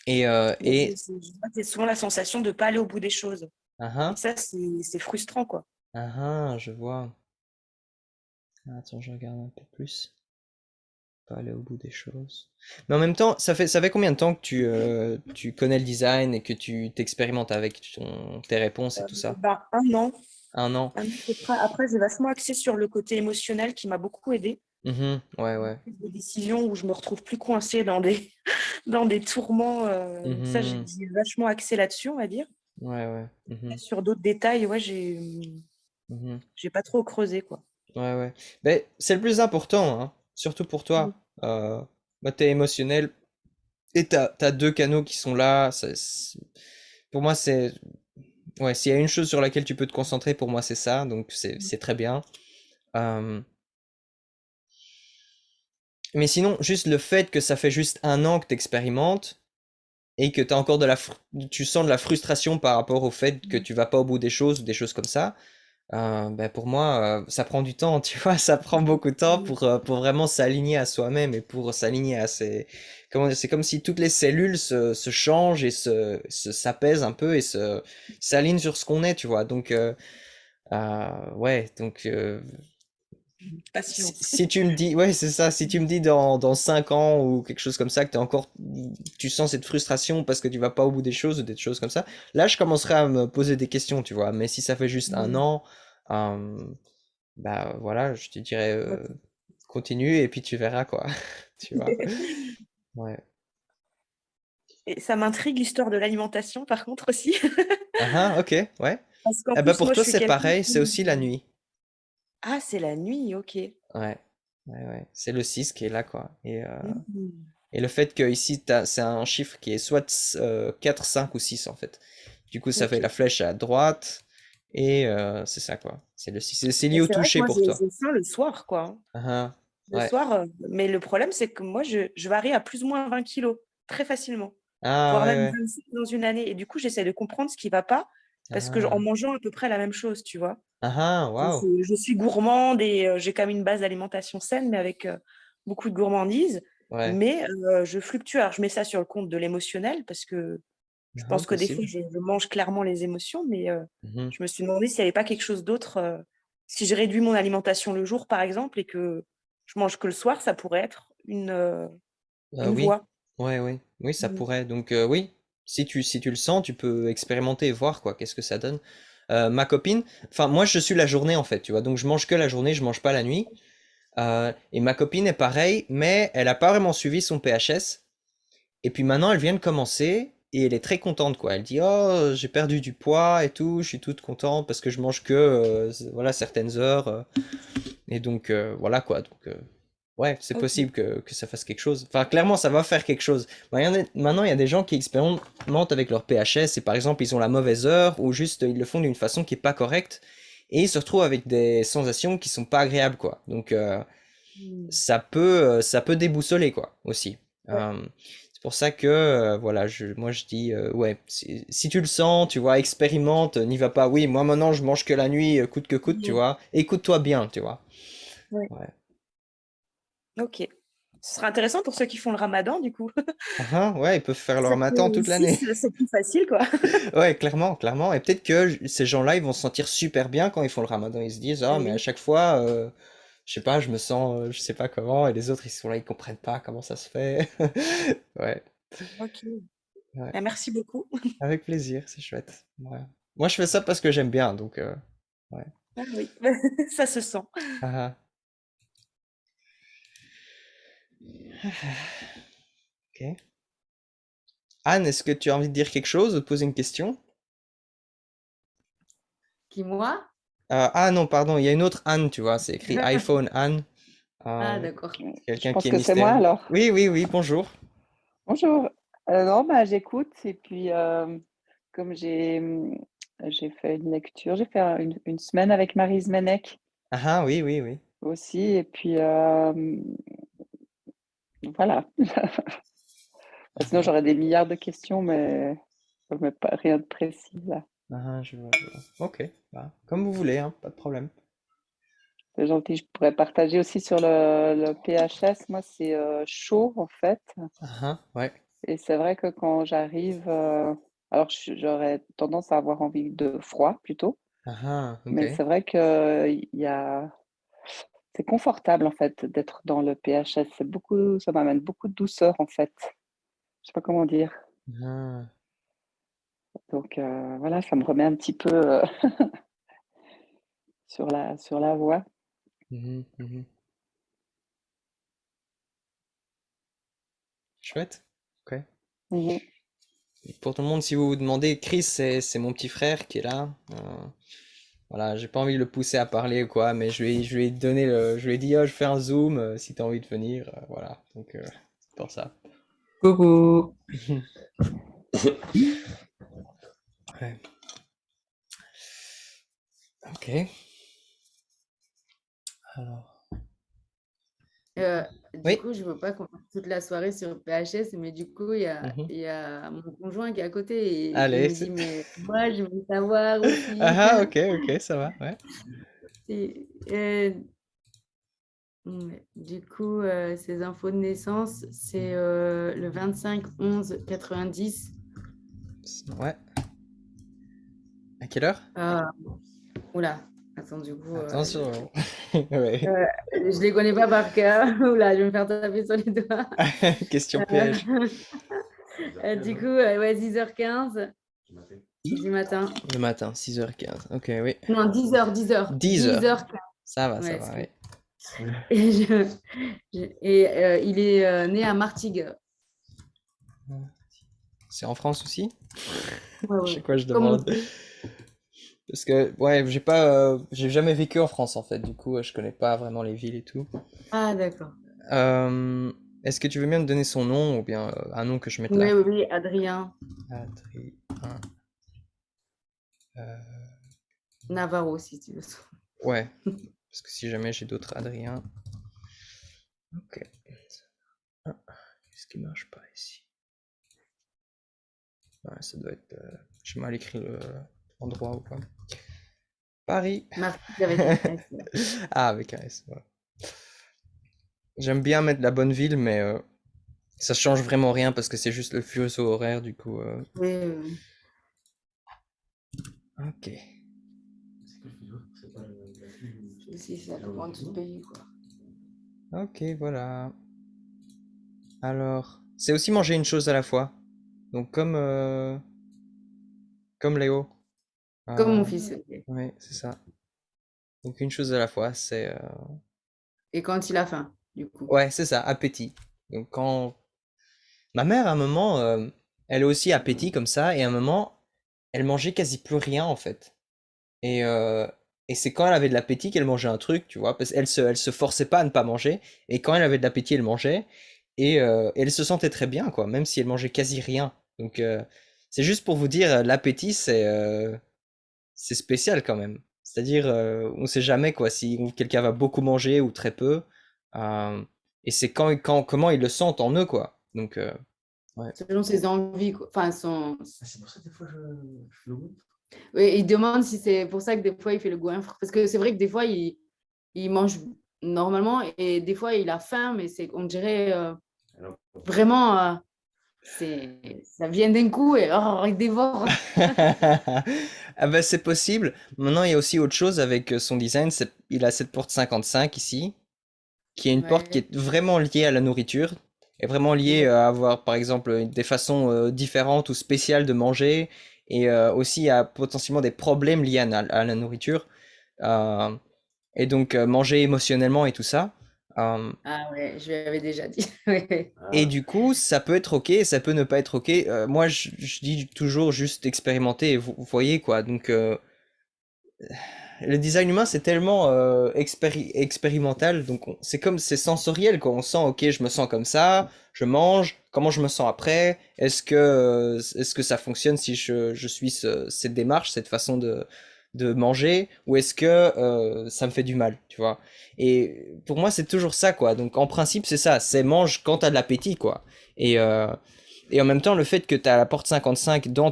Ouais, Et je vois que c'est souvent la sensation de ne pas aller au bout des choses. ah, Et ah, ça, c'est frustrant, quoi. je vois. Attends, je regarde un peu plus. Pas aller au bout des choses. Mais en même temps, ça fait combien de temps que tu connais le design et que tu t'expérimentes avec tes réponses et tout ça? Ben, 1 an. Un an? 1 an, à peu près. Après, j'ai vachement axé sur le côté émotionnel qui m'a beaucoup aidé. Mhm, ouais, ouais. Des décisions où je me retrouve plus coincée dans des, dans des tourments. Ça, Mhm, j'ai vachement axé là-dessus, on va dire. ouais, ouais. Mhm, Sur d'autres détails, ouais, mhm, j'ai pas trop creusé, quoi. ouais, ouais. Mais c'est le plus important, hein, surtout pour Mm. toi. Bah, t'es émotionnel et t'as deux canaux qui sont là. Pour moi, c'est. Ouais, s'il y a une chose sur laquelle tu peux te concentrer, pour moi, c'est ça. Donc, c'est très bien. Euh, Mais sinon, juste le fait que ça fait juste un an que t'expérimentes et que t'as encore tu sens de la frustration par rapport au fait que tu vas pas au bout des choses ou des choses comme ça, ben pour moi, ça prend du temps, tu vois, ça prend beaucoup de temps Mm. pour vraiment s'aligner à soi-même et pour s'aligner à ses... Comment dire, c'est comme si toutes les cellules se changent et s'apaisent un peu et s'alignent sur ce qu'on est, tu vois. Donc, ouais, donc si, Patience. si tu me dis, ouais, c'est ça, si tu me dis dans 5 ans ou quelque chose comme ça, que tu sens cette frustration parce que tu vas pas au bout des choses ou des choses comme ça, là, je commencerai à me poser des questions, tu vois. Mais si ça fait juste un Mm. an, euh, bah voilà, je te dirais, Ouais. continue et puis tu verras, quoi. Tu vois. Ouais. Et ça m'intrigue l'histoire de l'alimentation, par contre, aussi. Ah, ok, ouais. Parce qu'en Eh ben plus, pour moi, je toi, suis c'est quelqu'un pareil, c'est aussi la qui... nuit. Ah, c'est la nuit, ok. Ouais. Ouais, ouais. C'est le 6 qui est là, quoi. Mm. Et le fait que ici, c'est un chiffre qui est soit 4, 5 ou 6 en fait. Du coup, ça fait la Ok. flèche à droite. Et c'est ça, quoi. C'est le 6. C'est lié Et au c'est vrai que toucher moi, pour toi. j'ai faim le soir, quoi, hein. Ah, Le ouais. soir, mais le problème, c'est que moi, je varie à plus ou moins 20 kilos, très facilement, Ah, voire ouais, même ouais. 26 dans une année. Et du coup, j'essaie de comprendre ce qui va pas, parce que en Ah, mangeant à peu près la même chose, tu vois. waouh. Je suis gourmande et j'ai quand même une base d'alimentation saine, mais avec beaucoup de gourmandise. Ouais. Mais je fluctue. Alors, je mets ça sur le compte de l'émotionnel, parce que je Ah, pense que des fois, possible. je mange clairement les émotions, mais Mhm. je me suis demandé s'il n'y avait pas quelque chose d'autre. Si je réduis mon alimentation le jour, par exemple, et que je mange que le soir, ça pourrait être une Oui. voie. Ouais, oui. Oui, ça Mm. pourrait. Donc, oui. Si tu le sens, tu peux expérimenter et voir, quoi. Qu'est-ce que ça donne. Ma copine, enfin, moi, je suis la journée, en fait, tu vois. Donc, je mange que la journée, je mange pas la nuit. Et ma copine est pareille, mais elle a pas vraiment suivi son PHS. Et puis maintenant, elle vient de commencer et elle est très contente, quoi. Elle dit, oh, j'ai perdu du poids et tout, je suis toute contente parce que je mange que, voilà, certaines heures. Et donc, voilà, quoi. Donc, ouais, c'est Ok. possible que ça fasse quelque chose. Enfin, clairement, ça va faire quelque chose. Maintenant, il y a des gens qui expérimentent avec leur PHS et par exemple, ils ont la mauvaise heure ou juste ils le font d'une façon qui est pas correcte et ils se retrouvent avec des sensations qui sont pas agréables, quoi. Donc, Hmm. ça peut déboussoler, quoi, aussi. Ouais. C'est pour ça que, voilà, moi je dis, ouais, si tu le sens, tu vois, expérimente, n'y va pas. Oui, moi maintenant je mange que la nuit, coûte que coûte, tu Mhm. vois. Écoute-toi bien, tu vois. Ouais. Ouais. Ok. Ce sera intéressant pour ceux qui font le ramadan, du coup. Ah, ah, ouais, ils peuvent faire leur Ça matin fait toute l'année. 6, c'est plus facile, quoi. Ouais, clairement, clairement. Et peut-être que ces gens-là, ils vont se sentir super bien quand ils font le ramadan. Ils se disent, ah, mais à Oui. chaque fois, je sais pas, je me sens, je sais pas comment, et les autres, ils sont là, ils comprennent pas comment ça se fait. Ouais, Ok. ouais. Merci beaucoup. Avec plaisir, c'est chouette. Ouais. Moi, je fais ça parce que j'aime bien, donc, ouais. Ah oui, ça se sent. Ah, ok. Anne, est-ce que tu as envie de dire quelque chose ou de poser une question? Qui, moi? Ah non, pardon, il y a une autre Anne, tu vois, c'est écrit iPhone Anne. Ah, Euh, d'accord. Je quelqu'un qui pense est que c'est moi mystérieux. alors. Oui, oui, oui, bonjour. Bonjour. Non, bah, j'écoute et puis comme j'ai fait une lecture, j'ai fait une semaine avec Marie Zmenek Ah ah, oui, oui, oui. aussi et puis voilà. Sinon Ah j'aurais des milliards de questions mais pas rien de précis là. ah, je vois, je vois. Ok, bah, comme vous voulez, hein, pas de problème. C'est gentil. Je pourrais partager aussi sur le PHS. Moi, c'est chaud en fait. Ah ah, ouais. Et c'est vrai que quand j'arrive, alors j'aurais tendance à avoir envie de froid plutôt. Ah ah, ok. Mais c'est vrai que c'est confortable en fait d'être dans le PHS. Ça m'amène beaucoup de douceur en fait. Je sais pas comment dire. Ah, Donc voilà, ça me remet un petit peu sur la voie. mhm, mhm. Chouette. Ok. Mhm. Et pour tout le monde, si vous vous demandez, Chris, c'est mon petit frère qui est là. Voilà, j'ai pas envie de le pousser à parler ou quoi, mais je lui ai donné je lui ai dit, oh, je fais un zoom, si t'as envie de venir, voilà. Donc, c'est pour ça. Coucou. Ouais. Ok. Alors. Euh, du Oui. coup, je veux pas qu'on passe toute la soirée sur PHS, mais du coup, Mhm. il y a mon conjoint qui est à côté et il Allez. me dit, mais moi, je veux savoir Ah aussi. ah, ok, ok, ça va, ouais. Et, ouais, du coup, ses infos de naissance, c'est le 25/11/90. Ouais. À quelle heure? Oula, attends, du coup, Attention. Ouais. je les connais pas par cœur. Oula, je vais me faire taper sur les doigts. Question Euh, piège. du coup, ouais, 10h15 du matin. Le matin, 6h15. Ok, oui. Non, 10h, 10h. 10h. 10h15. Ça Ouais, va, oui. Et, il est né à Martigues. C'est en France aussi? Ouais, Je sais ouais. quoi je Comme demande. Parce que, ouais, j'ai jamais vécu en France en fait, du coup, je connais pas vraiment les villes et tout. Ah, d'accord. Euh, Est-ce que tu veux bien me donner son nom ou bien un nom que je mette Oui, là? oui, oui, Adrien Adrien. euh, Navarro, si tu veux. ouais, parce que si jamais j'ai d'autres Adrien. Ok. Ah, qu'est-ce qui marche pas ici? Ouais, ça doit être. J'ai mal écrit l'endroit ou quoi. Paris. Martigues avec un S. Ouais. Ah, avec un S, voilà. J'aime bien mettre la bonne ville, mais ça change vraiment rien parce que c'est juste le fuseau horaire, du coup. Oui, Ok. si, ça dépend de tout le pays, quoi. Ok, voilà. Alors, c'est aussi manger une chose à la fois. Donc comme Léo. Comme mon Euh, fils. Ok. ouais, c'est ça. Donc une chose à la fois, c'est Et quand il a faim, du coup. ouais, c'est ça, appétit. Donc quand ma mère à un moment, elle a aussi appétit comme ça, et à un moment, elle mangeait quasi plus rien en fait. Et Et c'est quand elle avait de l'appétit qu'elle mangeait un truc, tu vois, parce elle se forçait pas à ne pas manger. Et quand elle avait de l'appétit, elle mangeait. Et elle se sentait très bien, quoi, même si elle mangeait quasi rien. Donc, c'est juste pour vous dire, l'appétit, c'est spécial quand même. C'est-à-dire, on sait jamais, quoi, si quelqu'un va beaucoup manger ou très peu. euh, et c'est comment ils le sentent en eux, quoi. Donc, ouais. Selon ses envies, quoi. Enfin, C'est pour ça que des fois, je fais le goût. Oui, il demande si c'est pour ça que des fois il fait le goinfre. Parce que c'est vrai que des fois il mange normalement et des fois il a faim, mais on dirait Alors, vraiment, ça vient d'un coup et il dévore. Ah bah c'est possible. Maintenant, il y a aussi autre chose avec son design. Il a cette porte 55 ici, qui est une porte qui Ouais. est vraiment liée à la nourriture, et vraiment liée à avoir, par exemple, des façons différentes ou spéciales de manger, et aussi à potentiellement des problèmes liés à la nourriture, euh, et donc manger émotionnellement et tout ça. Euh, Ah ouais, je lui avais déjà dit. Ouais. et du coup, ça peut être ok, ça peut ne pas être ok. Moi, je dis toujours juste expérimenter, et vous voyez quoi. Donc, le design humain, c'est tellement expérimental, donc c'est sensoriel, quoi. On sent, ok, je me sens comme ça, je mange, comment je me sens après, est-ce que ça fonctionne si je suis cette démarche, cette façon de manger, ou est-ce que ça me fait du mal, tu vois. Et pour moi, c'est toujours ça, quoi. Donc en principe, c'est ça, c'est mange quand t'as de l'appétit, quoi. Et, euh, et en même temps, le fait que t'as la porte 55 dans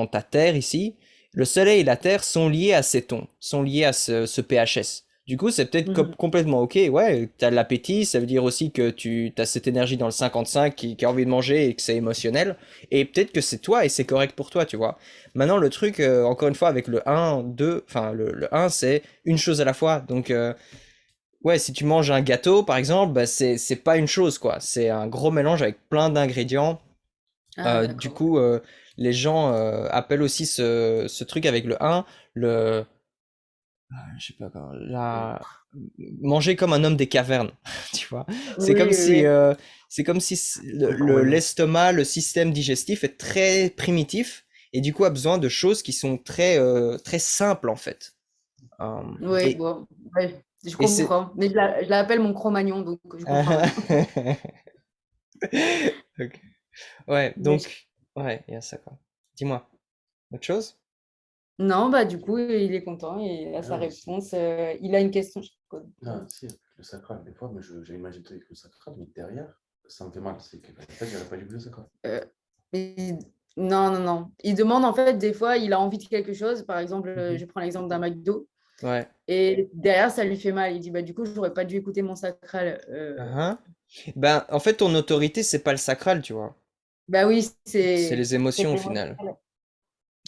ta terre ici, le soleil et la terre sont liés à ces tons, sont liés à ce PHS. Du coup, c'est peut-être Mhm. complètement ok. Ouais, t'as de l'appétit, ça veut dire aussi que tu as cette énergie dans le 55 qui a envie de manger et que c'est émotionnel. Et peut-être que c'est toi et c'est correct pour toi, tu vois. Maintenant, le truc, encore une fois, avec le 1, 2, enfin, le 1, c'est une chose à la fois. Donc, ouais, si tu manges un gâteau, par exemple, bah, c'est pas une chose, quoi. C'est un gros mélange avec plein d'ingrédients. Ah Du d'accord. coup, les gens appellent aussi ce truc avec le 1, le, je sais pas comment, manger comme un homme des cavernes, tu vois. C'est Oui, comme oui, si, oui. l'estomac, le système digestif est très primitif et du coup a besoin de choses qui sont très simples en fait. Euh, Oui, et, bon, ouais, je et c'est, comprends. Mais je l'appelle mon Cro-Magnon, donc je comprends maintenant. Ok. Ouais, Mais donc, ouais, il y a ça quoi. Dis-moi, autre chose? non, bah du coup, il est content et il a sa réponse. Il a une question. Ah, si, le sacral, des fois, mais j'ai imaginé avec le sacral, mais derrière, ça me fait mal. C'est que, en fait, j'aurais pas dû le sacral. Euh, il- Non, non, non. Il demande en fait, des fois, il a envie de quelque chose. Par exemple, Mhm. je prends l'exemple d'un McDo. Ouais. Et derrière, ça lui fait mal. Il dit, bah du coup, j'aurais pas dû écouter mon sacral. Uhum. Ben, en fait, ton autorité, c'est pas le sacral, tu vois. Bah oui, C'est c'est les émotions au final.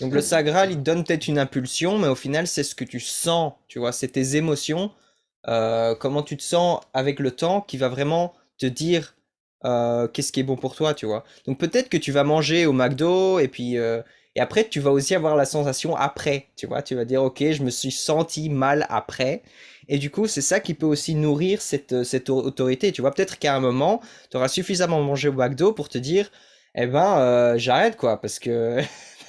Donc le sacral, il te donne peut-être une impulsion, mais au final, c'est ce que tu sens, tu vois, c'est tes émotions, comment tu te sens avec le temps qui va vraiment te dire qu'est-ce qui est bon pour toi, tu vois. Donc peut-être que tu vas manger au McDo et après tu vas aussi avoir la sensation après, tu vois. Tu vas dire ok, je me suis senti mal après. Et du coup, c'est ça qui peut aussi nourrir cette autorité. Tu vois, peut-être qu'à un moment, tu auras suffisamment mangé au McDo pour te dire, eh ben, j'arrête quoi, parce que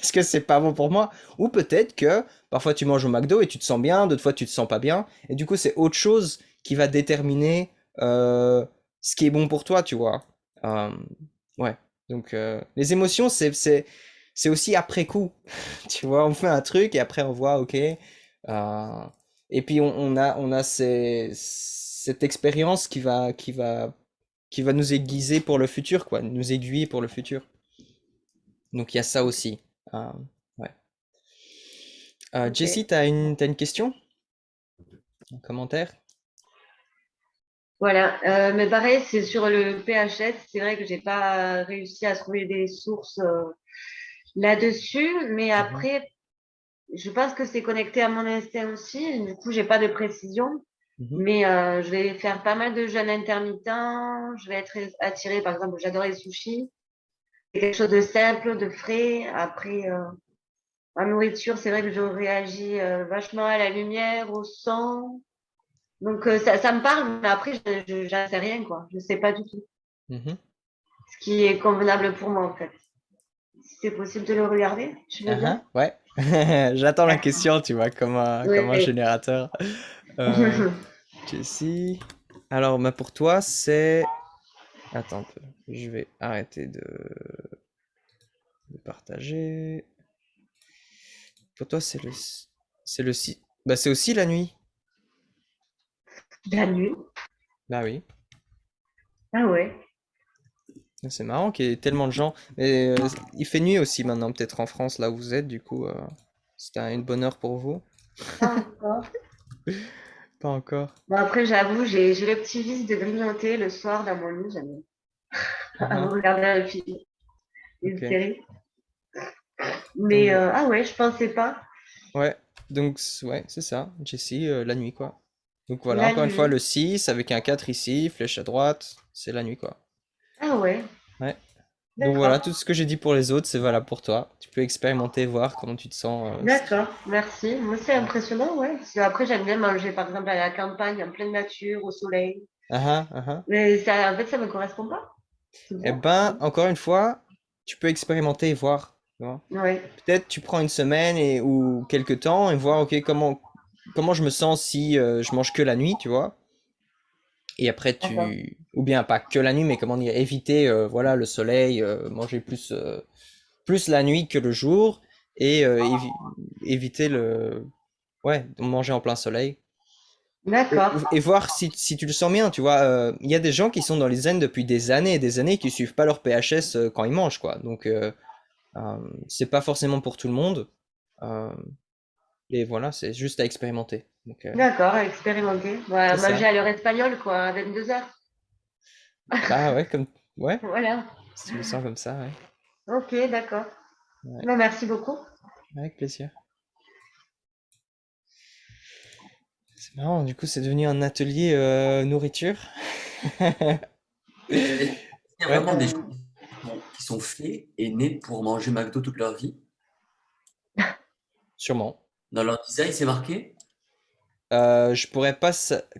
parce que c'est pas bon pour moi. Ou peut-être que parfois tu manges au McDo et tu te sens bien, d'autres fois tu te sens pas bien. Et du coup, c'est autre chose qui va déterminer ce qui est bon pour toi, tu vois. Euh, ouais. Donc, les émotions, c'est aussi après coup. Tu vois, on fait un truc et après on voit, ok. Et puis on a cette expérience qui va nous aiguiser pour le futur, quoi, nous aiguiller pour le futur. Donc il y a ça aussi. Euh, ouais. ok. Jessie, t'as une question? Un commentaire? Voilà, mais pareil, c'est sur le PHS. C'est vrai que j'ai pas réussi à trouver des sources là-dessus, mais Mhm, après, je pense que c'est connecté à mon instinct aussi. Du coup, j'ai pas de précision, mhm, mais je vais faire pas mal de jeûnes intermittents. Je vais être attirée, par exemple, j'adore les sushis. C'est quelque chose de simple, de frais. Après, la nourriture, c'est vrai que je réagis vachement à la lumière, au son. Donc, ça me parle, mais après, j'en sais rien, quoi. Je sais pas du tout mhm. ce qui est convenable pour moi, en fait. si c'est possible de le regarder, tu veux bien? Ouais. J'attends la D'accord. question, tu vois, comme un Oui. générateur. Euh, Jessie. Alors, bah, pour toi, c'est... Attends un peu. Je vais arrêter de partager. Pour toi, c'est le 6. Bah, c'est aussi la nuit. La nuit. Bah oui. Ah ouais. C'est marrant qu'il y ait tellement de gens. Mais il fait nuit aussi maintenant, peut-être en France, là où vous êtes, du coup, une bonne heure pour vous. Pas encore. Pas encore. Bon, après, j'avoue, j'ai le petit vice de grignoter le soir dans mon lit, j'aime avant de regarder un film, une Ok. série. Donc, Mais ah ouais, je pensais pas. ouais. Donc, ouais, c'est ça. Jessie, la nuit, quoi. Donc voilà, La encore une fois, nuit. le 6 avec un 4 ici, flèche à droite, c'est la nuit, quoi. Ah ouais, Ouais. Donc voilà, d'accord. tout ce que j'ai dit pour les autres, c'est valable pour toi. Tu peux expérimenter, voir comment tu te sens. D'accord, merci. Moi, c'est Ouais. impressionnant, ouais. Parce que après, j'aime bien manger, par exemple, à la campagne, en pleine nature, au soleil. Ah ah, ah ah. Mais ça, en fait, ça me correspond pas. C'est Eh bizarre. ben, encore une fois, tu peux expérimenter et voir. Tu vois. Ouais, Peut-être tu prends une semaine ou quelques temps et voir, ok, comment je me sens si je mange que la nuit, tu vois. Et après, d'accord. ou bien pas que la nuit, mais comment dire, éviter, voilà, le soleil, manger plus la nuit que le jour et éviter ouais, de manger en plein soleil. D'accord. Et voir si tu le sens bien, tu vois. Il y a des gens qui sont dans les zen depuis des années et des années qui suivent pas leur PHS quand ils mangent, quoi. Donc, c'est pas forcément pour tout le monde. Euh, et voilà, c'est juste à expérimenter. Donc, D'accord, à expérimenter. Voilà, c'est manger ça. à l'heure espagnole, quoi, à 22h. Bah ouais, ouais, Voilà. si tu le sens comme ça, ouais. Ok, d'accord. Ouais, Ben, merci beaucoup. avec plaisir. C'est marrant, du coup, c'est devenu un atelier nourriture. Est-ce qu'il y a Ouais, vraiment des Euh, gens qui sont faits et nés pour manger McDo toute leur vie? sûrement. Dans leur design, c'est marqué? Je pourrais pas.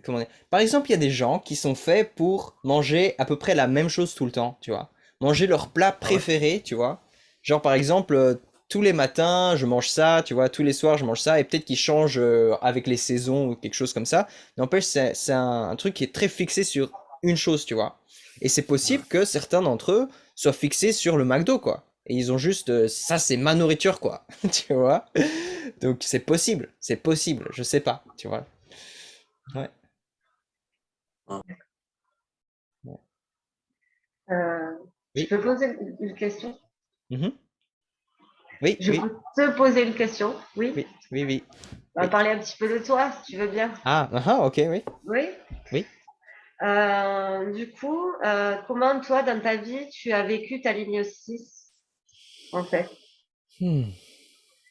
Comment dire. Par exemple, il y a des gens qui sont faits pour manger à peu près la même chose tout le temps, tu vois. Manger leur plat Ah ouais? préféré, tu vois. Genre, par exemple, tous les matins, je mange ça, tu vois. Tous les soirs, je mange ça. Et peut-être qu'ils changent avec les saisons ou quelque chose comme ça. N'empêche, c'est un truc qui est très fixé sur une chose, tu vois. Et c'est Ouais. possible que certains d'entre eux soient fixés sur le McDo, quoi. Et ils ont juste, ça, c'est ma nourriture, quoi. Tu vois. Donc c'est possible, je sais pas, tu vois. Ouais. Ouais. euh, je Oui. peux poser une question? Mhm. Oui, Je oui, peux te poser une question? Oui. oui, oui, oui, On va oui. parler un petit peu de toi, si tu veux bien. Ah, ah, ah, ok, oui, Oui. oui. Du coup, comment toi, dans ta vie, tu as vécu ta ligne 6 en fait? Hmm.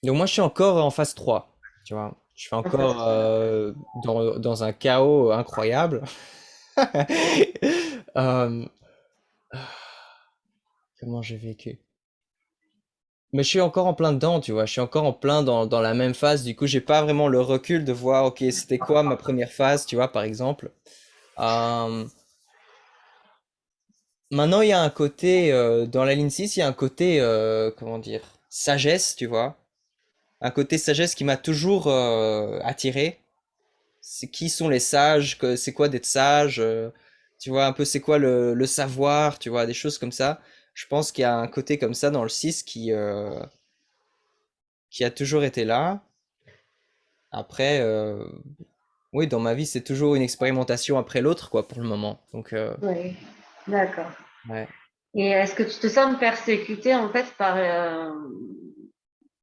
Donc moi je suis encore en phase 3, tu vois. Je suis En fait, encore dans un chaos incroyable. Euh, comment j'ai vécu? Mais je suis encore en plein dedans, tu vois. Je suis encore en plein dans la même phase. Du coup, j'ai pas vraiment le recul de voir, ok, c'était quoi ma première phase, tu vois, par exemple. Euh, Maintenant, il y a un côté, dans la ligne 6, il y a un côté, comment dire, sagesse, tu vois. Un côté sagesse qui m'a toujours attiré. C'est qui sont les sages, c'est quoi d'être sage, tu vois, un peu c'est quoi le savoir, tu vois, des choses comme ça. Je pense qu'il y a un côté comme ça dans le 6 qui a toujours été là. Après, oui, dans ma vie, c'est toujours une expérimentation après l'autre, quoi, pour le moment. Donc, oui, d'accord. ouais. Et est-ce que tu te sens persécuté en fait par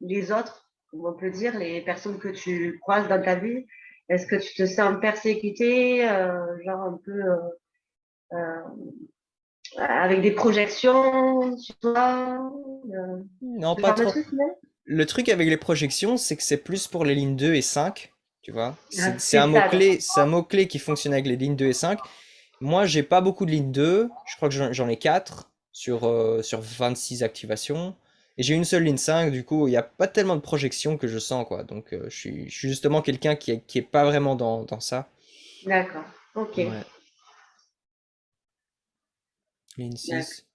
les autres, comme on peut dire, les personnes que tu croises dans ta vie? Est-ce que tu te sens persécuté, genre un peu euh, avec des projections sur toi, Non, ce pas genre de trop. trucs, non? Le truc avec les projections, c'est que c'est plus pour les lignes 2 et 5, tu vois. Ah, C'est c'est un ça, mot-clé, c'est un mot-clé qui fonctionne avec les lignes 2 et 5. Moi, j'ai pas beaucoup de lignes 2. Je crois que j'en ai 4 sur 26 activations. Et j'ai une seule ligne 5, du coup, il n'y a pas tellement de projections que je sens, quoi. Donc, je suis justement quelqu'un qui est pas vraiment dans ça. d'accord. Ok, Ouais, ligne d'accord. 6.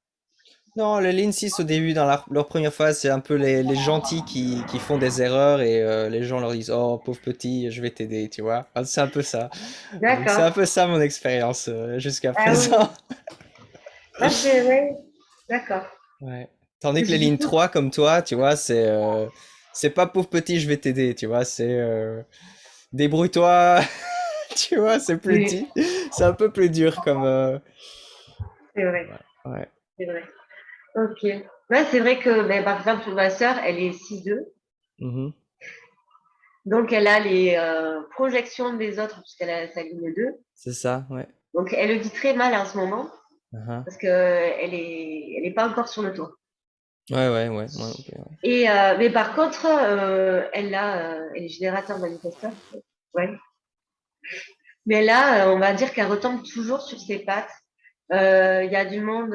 Non, le Lean 6 au début, dans leur première phase, c'est un peu les gentils qui font des erreurs et les gens leur disent, oh pauvre petit, je vais t'aider, tu vois. Ah, c'est un peu ça. Donc c'est D'accord. un peu ça mon expérience jusqu'à Ah présent. oui. Ah, c'est ouais. D'accord. Ouais. Tandis que Parce les que du lignes coup, 3 comme toi, tu vois, c'est pas pauvre petit, je vais t'aider, tu vois, c'est débrouille-toi, tu vois, c'est plus oui, dit. C'est un peu plus dur comme c'est vrai. ouais. Ouais. C'est vrai. Ok. Ouais, c'est vrai que, ben, par exemple, ma sœur, elle est 6-2. Mhm. Donc, elle a les projections des autres, puisqu'elle a sa ligne 2. C'est ça, ouais. Donc, elle le dit très mal en ce moment, Uh-huh. parce elle est pas encore sur le toit. Ouais, ouais, ouais, ouais, ok, ouais. Et, mais par contre, elle est générateur manifesteur. Ouais. Mais là, on va dire qu'elle retombe toujours sur ses pattes. Il y a du monde,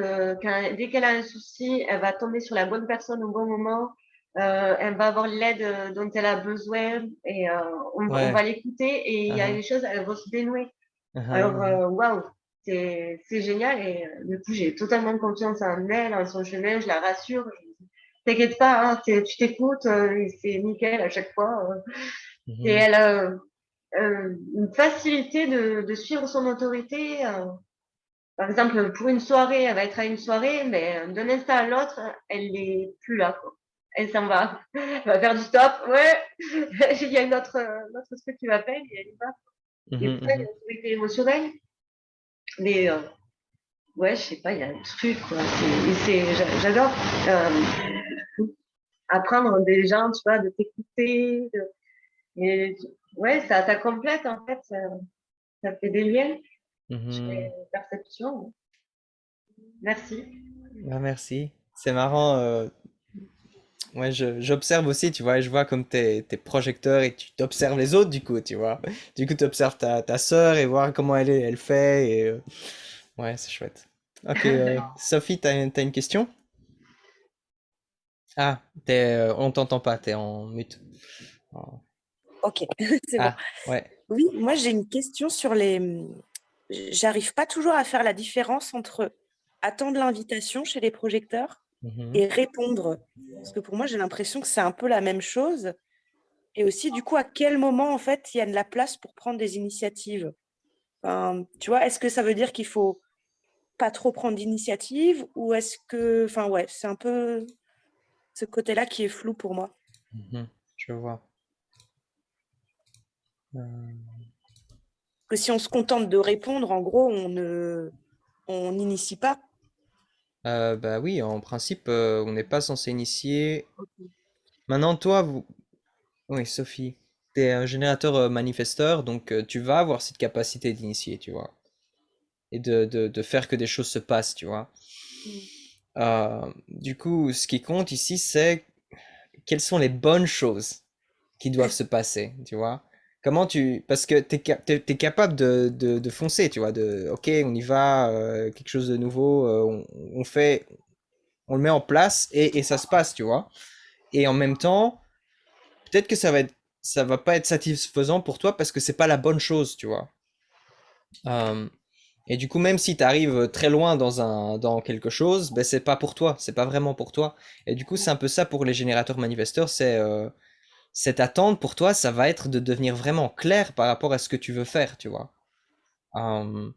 dès qu'elle a un souci, elle va tomber sur la bonne personne au bon moment. Elle va avoir l'aide dont elle a besoin et on Ouais. va l'écouter et il y a Uh-huh. des choses, elles vont se dénouer. Alors, Uh-huh. waouh, c'est génial et du coup, j'ai totalement confiance en elle, en son chemin, je la rassure. T'inquiète pas, hein, tu t'écoutes, c'est nickel à chaque fois. Et Mhm. elle a une facilité de suivre son autorité. Par exemple, pour une soirée, elle va être à une soirée, mais d'un instant à l'autre, elle n'est plus là, quoi. Elle s'en va. Elle va faire du stop. Ouais, il y a notre truc qui m'appelle et elle y va. Et Mhm, pourtant, il y a mhm. une autorité émotionnelle. Mais ouais, je sais pas, il y a un truc, quoi. J'adore apprendre des gens, tu vois, de t'écouter. Et, ouais, ça complète, en fait. Ça fait des liens. Je fais Mhm. une perception. Merci. Ah, merci. C'est marrant. Ouais, j'observe aussi, tu vois, et je vois comme t'es projecteur et tu t'observes les autres, du coup, tu vois. Du coup, tu observes ta sœur et voir comment elle fait. Et, ouais, c'est chouette. Ok, Sophie, t'as une question? Ah, on t'entend pas, t'es en mute. Oh. Ok, c'est bon. Ah, ouais. Oui, moi j'ai une question sur les. J'arrive pas toujours à faire la différence entre attendre l'invitation chez les projecteurs Mhm. et répondre. Parce que pour moi, j'ai l'impression que c'est un peu la même chose. Et aussi, du coup, à quel moment, en fait, il y a de la place pour prendre des initiatives? Enfin, tu vois, est-ce que ça veut dire qu'il faut pas trop prendre d'initiative ou est-ce que. Enfin, ouais, c'est un peu ce côté-là qui est flou pour moi. Mhm. Je vois. Que si on se contente de répondre, en gros, on n'initie pas. Bah oui, en principe, on n'est pas censé initier. Maintenant, toi, oui, Sophie, t'es un générateur manifesteur, donc tu vas avoir cette capacité d'initier, tu vois, et de faire que des choses se passent, tu vois. Mm. Du coup, ce qui compte ici, c'est quelles sont les bonnes choses qui doivent se passer, tu vois. Comment tu... Parce que t'es capable de foncer, tu vois, ok, on y va, quelque chose de nouveau, on fait, on le met en place et ça se passe, tu vois. Et en même temps, peut-être que ça va pas être satisfaisant pour toi parce que c'est pas la bonne chose, tu vois. Euh, et du coup, même si tu arrives très loin dans quelque chose, ben c'est pas pour toi, c'est pas vraiment pour toi. Et du coup, c'est un peu ça pour les générateurs manifesteurs, cette attente pour toi, ça va être de devenir vraiment clair par rapport à ce que tu veux faire, tu vois. Euh,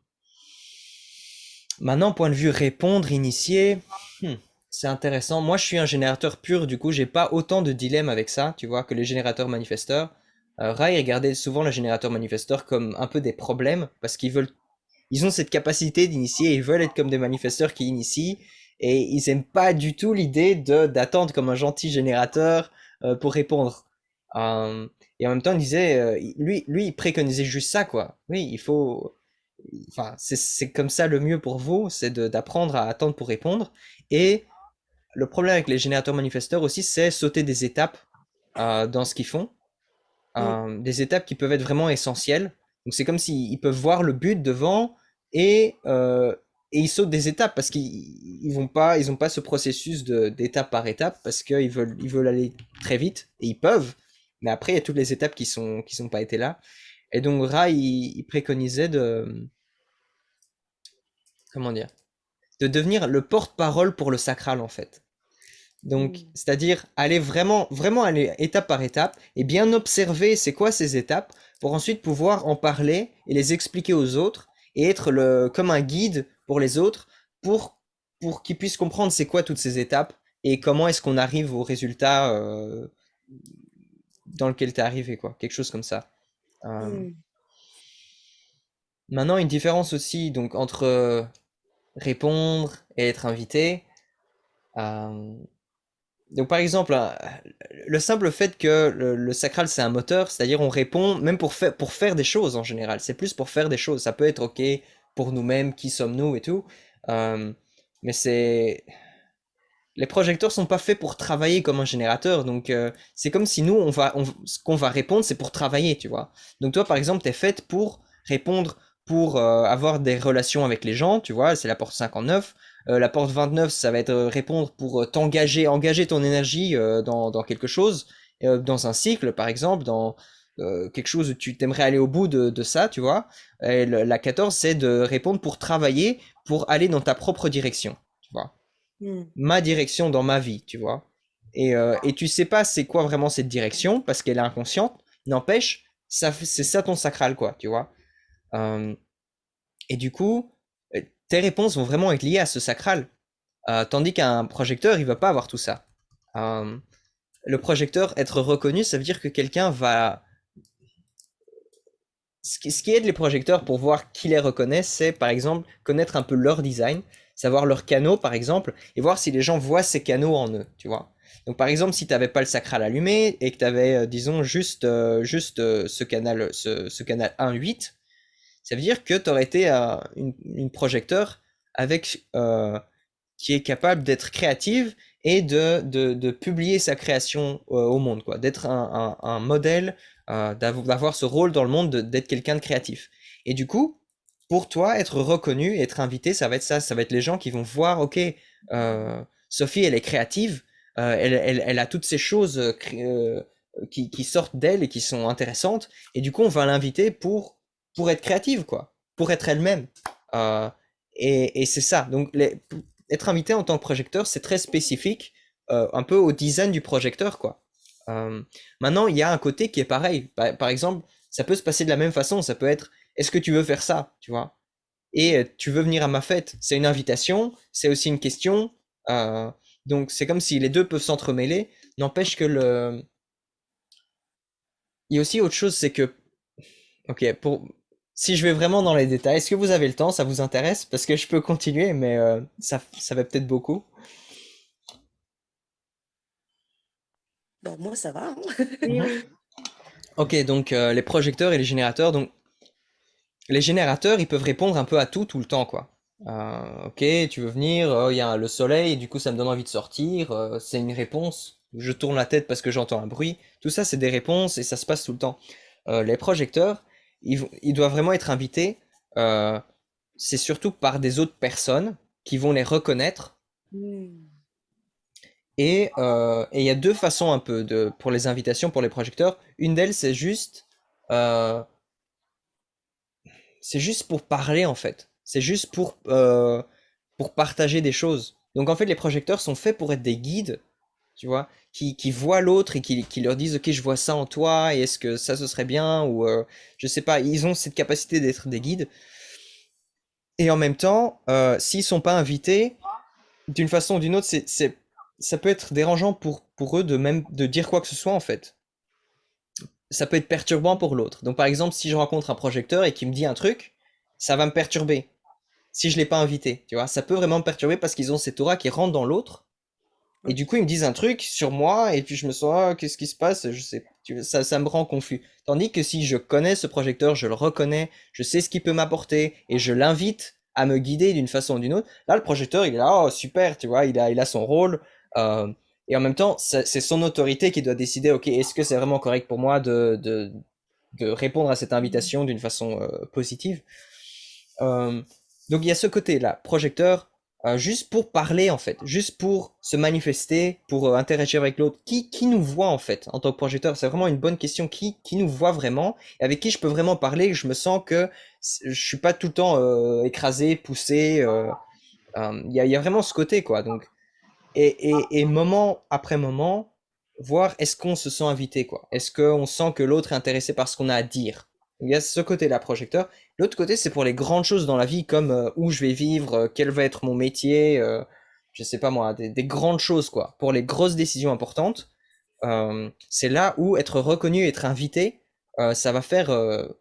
Maintenant, point de vue répondre, initier, hmm, c'est intéressant. Moi, je suis un générateur pur, du coup, j'ai pas autant de dilemmes avec ça, tu vois, que les générateurs manifesteurs. Rai regardait souvent le générateur manifesteur comme un peu des problèmes, parce ils ont cette capacité d'initier, ils veulent être comme des manifesteurs qui initient, et ils aiment pas du tout l'idée d'attendre comme un gentil générateur pour répondre. Euh, et en même temps, il disait, lui, il préconisait juste ça, quoi. Oui, enfin, c'est comme ça le mieux pour vous, c'est d'apprendre à attendre pour répondre. Et le problème avec les générateurs manifesteurs aussi, c'est sauter des étapes dans ce qu'ils font, Mm. des étapes qui peuvent être vraiment essentielles. Donc c'est comme s'ils peuvent voir le but devant et ils sautent des étapes parce ils ont pas ce processus d'étape par étape parce ils veulent aller très vite et ils peuvent. Mais après, il y a toutes les étapes qui sont pas été là. Et donc Ra, il préconisait comment dire, de devenir le porte-parole pour le sacral en fait. Donc, Mm. c'est-à-dire aller vraiment, vraiment aller étape par étape et bien observer c'est quoi ces étapes pour ensuite pouvoir en parler et les expliquer aux autres et être comme un guide pour les autres pour, pour qu'ils puissent comprendre c'est quoi toutes ces étapes et comment est-ce qu'on arrive au résultat dans lequel tu es arrivé, quoi. Quelque chose comme ça. Euh, Mm. Maintenant, une différence aussi donc entre répondre et être invité. Euh, donc par exemple, le simple fait que le sacral c'est un moteur, c'est-à-dire on répond même pour faire des choses en général. C'est plus pour faire des choses. Ça peut être ok pour nous-mêmes, qui sommes-nous et tout. Euh, mais c'est les projecteurs sont pas faits pour travailler comme un générateur. Donc c'est comme si nous ce qu'on va répondre c'est pour travailler, tu vois. Donc toi par exemple t'es faite pour répondre, pour avoir des relations avec les gens, tu vois. C'est la porte 59. La porte 29, ça va être répondre pour engager ton énergie dans quelque chose, dans un cycle par exemple, dans quelque chose où tu t'aimerais aller au bout de ça, tu vois. Et la 14, c'est de répondre pour travailler, pour aller dans ta propre direction, tu vois. Mm. Ma direction dans ma vie, tu vois. Et tu sais pas c'est quoi vraiment cette direction, parce qu'elle est inconsciente. N'empêche, c'est ça ton sacral, quoi, tu vois. Euh, et du coup, tes réponses vont vraiment être liées à ce sacral. Tandis qu'un projecteur, il va pas avoir tout ça. Euh, le projecteur, être reconnu, ça veut dire que quelqu'un va... Ce qui aide les projecteurs pour voir qui les reconnaît, c'est par exemple connaître un peu leur design, savoir leurs canaux par exemple, et voir si les gens voient ces canaux en eux, tu vois. Donc par exemple, si tu n'avais pas le sacral allumé et que tu avais, disons, ce canal 1.8, ça veut dire que tu aurais été une projecteur avec qui est capable d'être créative et de publier sa création au monde, quoi. D'être un modèle, d'avoir ce rôle dans le monde, d'être quelqu'un de créatif. Et du coup, pour toi, être reconnu, être invité, ça va être ça. Ça va être les gens qui vont voir, ok, Sophie, elle est créative, elle a toutes ces choses qui sortent d'elle et qui sont intéressantes. Et du coup, on va l'inviter pour être créative, quoi. Pour être elle-même. Euh, et c'est ça. Donc, être invité en tant que projecteur, c'est très spécifique, un peu au design du projecteur, quoi. Euh, Maintenant, il y a un côté qui est pareil. Par exemple, ça peut se passer de la même façon. Ça peut être, est-ce que tu veux faire ça, tu vois? Et tu veux venir à ma fête. C'est une invitation, c'est aussi une question. euh, donc, c'est comme si les deux peuvent s'entremêler. N'empêche que il y a aussi autre chose, c'est que, ok, si je vais vraiment dans les détails, est-ce que vous avez le temps? Ça vous intéresse? Parce que je peux continuer, mais ça va peut-être beaucoup. Bah, moi, ça va, hein. Oui, Mhm. oui. Ok, donc les projecteurs et les générateurs. Donc, les générateurs, ils peuvent répondre un peu à tout le temps, quoi. Ok, tu veux venir, il y a le soleil, et du coup ça me donne envie de sortir, c'est une réponse. Je tourne la tête parce que j'entends un bruit. Tout ça, c'est des réponses et ça se passe tout le temps. Les projecteurs, ils doivent vraiment être invités. euh, c'est surtout par des autres personnes qui vont les reconnaître. Mm. Et il y a deux façons un peu pour les invitations pour les projecteurs. Une d'elles, euh, c'est juste pour parler en fait. C'est juste pour partager des choses. Donc en fait, les projecteurs sont faits pour être des guides, tu vois, qui voient l'autre et qui leur disent, ok, je vois ça en toi, et est-ce que ça ce serait bien, ou je sais pas, ils ont cette capacité d'être des guides. Et en même temps, s'ils sont pas invités, d'une façon ou d'une autre, ça peut être dérangeant pour eux de même de dire quoi que ce soit en fait. Ça peut être perturbant pour l'autre. Donc par exemple, si je rencontre un projecteur et qu'il me dit un truc, ça va me perturber si je l'ai pas invité, tu vois. Ça peut vraiment me perturber parce qu'ils ont cette aura qui rentre dans l'autre. Et du coup, ils me disent un truc sur moi et puis je me sens, ah, qu'est-ce qui se passe? Je sais, ça me rend confus. Tandis que si je connais ce projecteur, je le reconnais, je sais ce qu'il peut m'apporter et je l'invite à me guider d'une façon ou d'une autre, là, le projecteur, il est là, oh, super, tu vois, il a son rôle. euh, et en même temps, c'est son autorité qui doit décider, ok, est-ce que c'est vraiment correct pour moi de répondre à cette invitation d'une façon positive? Euh, donc il y a ce côté-là, projecteur, juste pour parler en fait, juste pour se manifester, pour interagir avec l'autre. Qui nous voit en fait en tant que projecteur? C'est vraiment une bonne question. Qui nous voit vraiment? Et avec qui je peux vraiment parler? Je me sens que je suis pas tout le temps écrasé, poussé. Il y a vraiment ce côté, quoi. Donc, et moment après moment, voir est-ce qu'on se sent invité, quoi. Est-ce qu'on sent que l'autre est intéressé par ce qu'on a à dire. Il y a ce côté-là, projecteur. L'autre côté, c'est pour les grandes choses dans la vie, comme où je vais vivre, quel va être mon métier, je sais pas moi, des grandes choses, quoi. Pour les grosses décisions importantes, c'est là où être reconnu, être invité, ça va faire,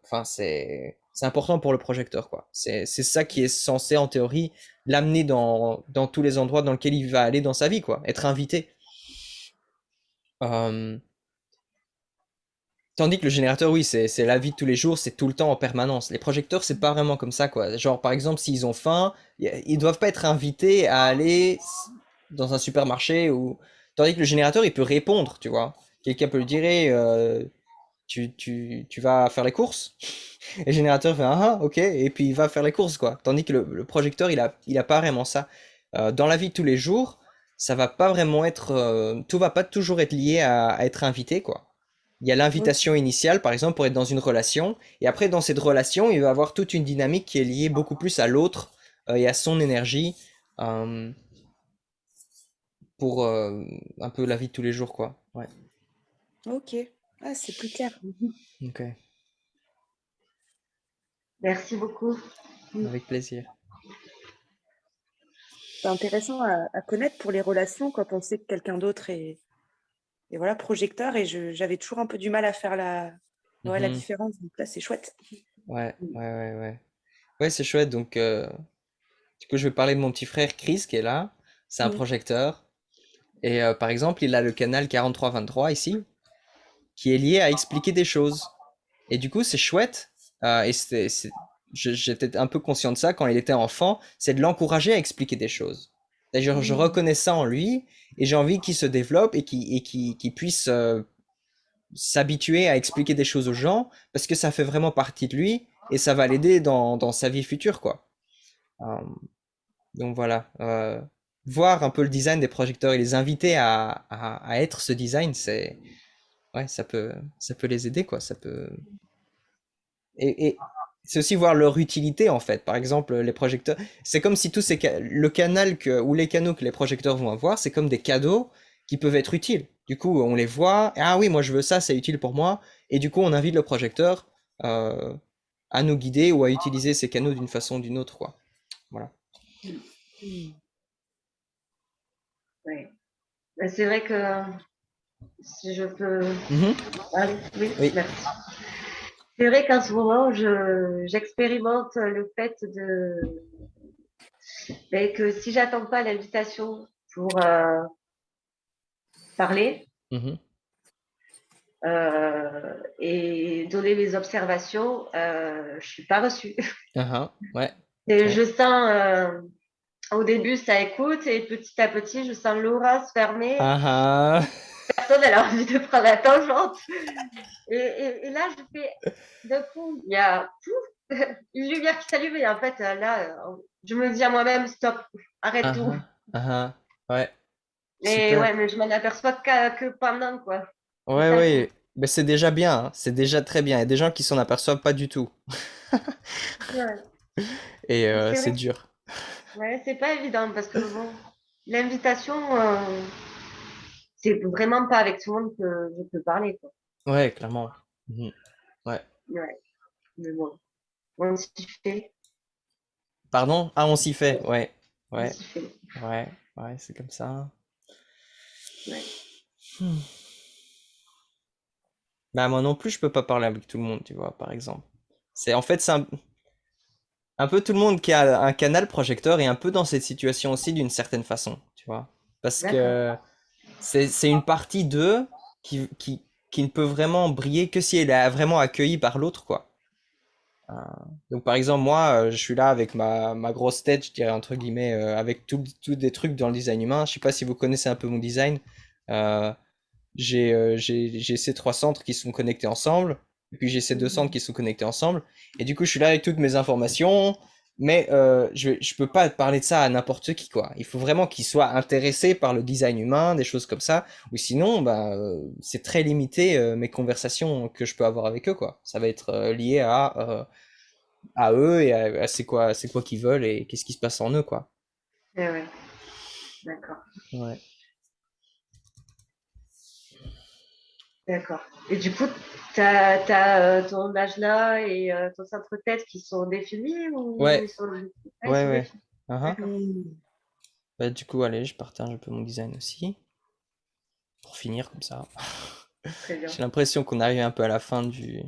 enfin, c'est important pour le projecteur, quoi. C'est ça qui est censé, en théorie, l'amener dans tous les endroits dans lesquels il va aller dans sa vie, quoi. Être invité. Euh, Tandis que le générateur, oui, c'est la vie de tous les jours, c'est tout le temps en permanence. Les projecteurs, c'est pas vraiment comme ça, quoi. Genre, par exemple, s'ils ont faim, ils doivent pas être invités à aller dans un supermarché ou. Tandis que le générateur, il peut répondre, tu vois. Quelqu'un peut lui dire, hey, tu vas faire les courses? Et le générateur fait, ah, ok, et puis il va faire les courses, quoi. Tandis que le projecteur, il a pas vraiment ça. Dans la vie de tous les jours, ça va pas vraiment être. Tout va pas toujours être lié à être invité, quoi. Il y a Ok. l'invitation initiale, par exemple, pour être dans une relation. Et après, dans cette relation, il va y avoir toute une dynamique qui est liée beaucoup plus à l'autre et à son énergie euh, pour un peu la vie de tous les jours, quoi. Ouais. Ok. Ah, c'est plus clair. Ok. Merci beaucoup. Avec plaisir. C'est intéressant à connaître pour les relations quand on sait que quelqu'un d'autre est voilà, projecteur et j'avais toujours un peu du mal à faire ouais, la Mhm. différence. Donc là, c'est chouette. Ouais, ouais, ouais, ouais. Ouais, c'est chouette. Donc, du coup, je vais parler de mon petit frère Chris qui est là. C'est un Mm. projecteur. Et par exemple, il a le canal 4323 ici, qui est lié à expliquer des choses. Et du coup, c'est chouette. Et j'étais un peu conscient de ça quand il était enfant, c'est de l'encourager à expliquer des choses. D'ailleurs, je reconnais ça en lui et j'ai envie qu'il se développe et qu'il puisse s'habituer à expliquer des choses aux gens parce que ça fait vraiment partie de lui et ça va l'aider dans sa vie future, quoi. Euh, donc voilà. Voir un peu le design des projecteurs et les inviter à être ce design, ouais, ça peut les aider, quoi. Ça peut. Et c'est aussi voir leur utilité en fait. Par exemple, les projecteurs, c'est comme si le canal ou les canaux que les projecteurs vont avoir, c'est comme des cadeaux qui peuvent être utiles. Du coup, on les voit, ah oui, moi je veux ça, c'est utile pour moi, et du coup, on invite le projecteur euh, à nous guider ou à utiliser ces canaux d'une façon ou d'une autre, quoi. Voilà. Mm. Ouais. C'est vrai que si je peux. Mhm. Allez, oui, Oui. merci. C'est vrai qu'en ce moment, j'expérimente le fait que si j'attends pas l'invitation pour parler Mhm. et donner mes observations, je suis pas reçue. Ah ah. Ouais. Et Ouais. je sens, au début, ça écoute et petit à petit, je sens l'aura se fermer. Ah ah. Personne elle a envie de prendre la tangente. Et là, je fais, d'un coup, il y a une lumière qui s'allume et en fait, là, je me dis à moi-même, stop, arrête Ah tout. ah. Ah ah. Ouais. Et Super. ouais, mais je m'en aperçois que pendant, quoi. C'est Ouais, ça ouais. Mais c'est déjà bien, hein. C'est déjà très bien. Il y a des gens qui s'en aperçoivent pas du tout. ouais. Et C'est c'est vrai. dur. Ouais, c'est pas évident parce que bon, l'invitation, c'est vraiment pas avec tout le monde que je peux parler, quoi. Ouais, clairement. Mhm. Ouais. Ouais, mais bon, on s'y fait, Pardon? Ah, on s'y fait. Ouais. on Ouais. s'y fait. Ouais. Ouais, c'est comme ça. Ouais. Hmm. Bah, moi non plus, je peux pas parler avec tout le monde, tu vois, par exemple. En fait, c'est un peu tout le monde qui a un canal projecteur est un peu dans cette situation aussi d'une certaine façon, tu vois. Parce D'accord. que c'est une partie d'eux qui ne peut vraiment briller que si elle est vraiment accueillie par l'autre, quoi. Euh, donc par exemple, moi, je suis là avec ma grosse tête, je dirais entre guillemets, avec tout des trucs dans le design humain. Je sais pas si vous connaissez un peu mon design. Euh, j'ai ces trois centres qui sont connectés ensemble, et puis j'ai ces deux centres qui sont connectés ensemble. Et du coup, je suis là avec toutes mes informations, mais je peux pas parler de ça à n'importe qui, quoi. Il faut vraiment qu'ils soient intéressés par le design humain, des choses comme ça, ou sinon, bah, c'est très limité mes conversations que je peux avoir avec eux, quoi. Ça va être lié à eux et à c'est quoi qu'ils veulent et qu'est-ce qui se passe en eux, quoi. Eh ouais, d'accord, Ouais. d'accord. Et du coup, t'as ton âge là et ton centre-tête qui sont définis ou Ouais, ils sont... Ouais, ils ouais, sont ouais. définis. Uhum. D'accord, Hmm. Bah, du coup, allez, je partage un peu mon design aussi, pour finir comme ça. très bien. J'ai l'impression qu'on arrive un peu à la fin du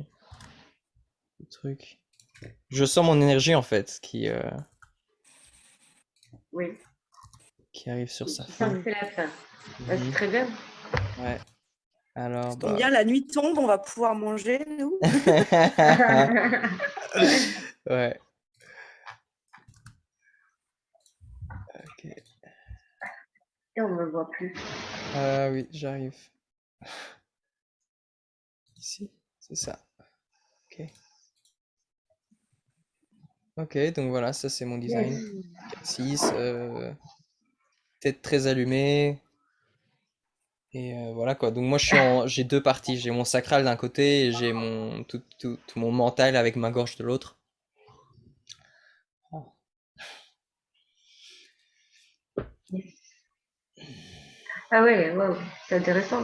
truc. Je sens mon énergie en fait Oui, qui arrive sur sa tu sens fin. que c'est la fin. Ouais, c'est Mhm. très bien. Ouais. Alors, Ça tombe bah. bien, la nuit tombe, on va pouvoir manger, nous. Ouais. Ok. Et on ne me voit plus. Ah oui, j'arrive. Ici, c'est ça. Ok. Ok, donc voilà, ça c'est mon Yes. design. 4-6, tête très allumée. Et voilà quoi. Donc moi j'ai deux parties. J'ai mon sacral d'un côté et j'ai tout mon mental avec ma gorge de l'autre. Oh. Yes. Ah ouais, wow, c'est intéressant.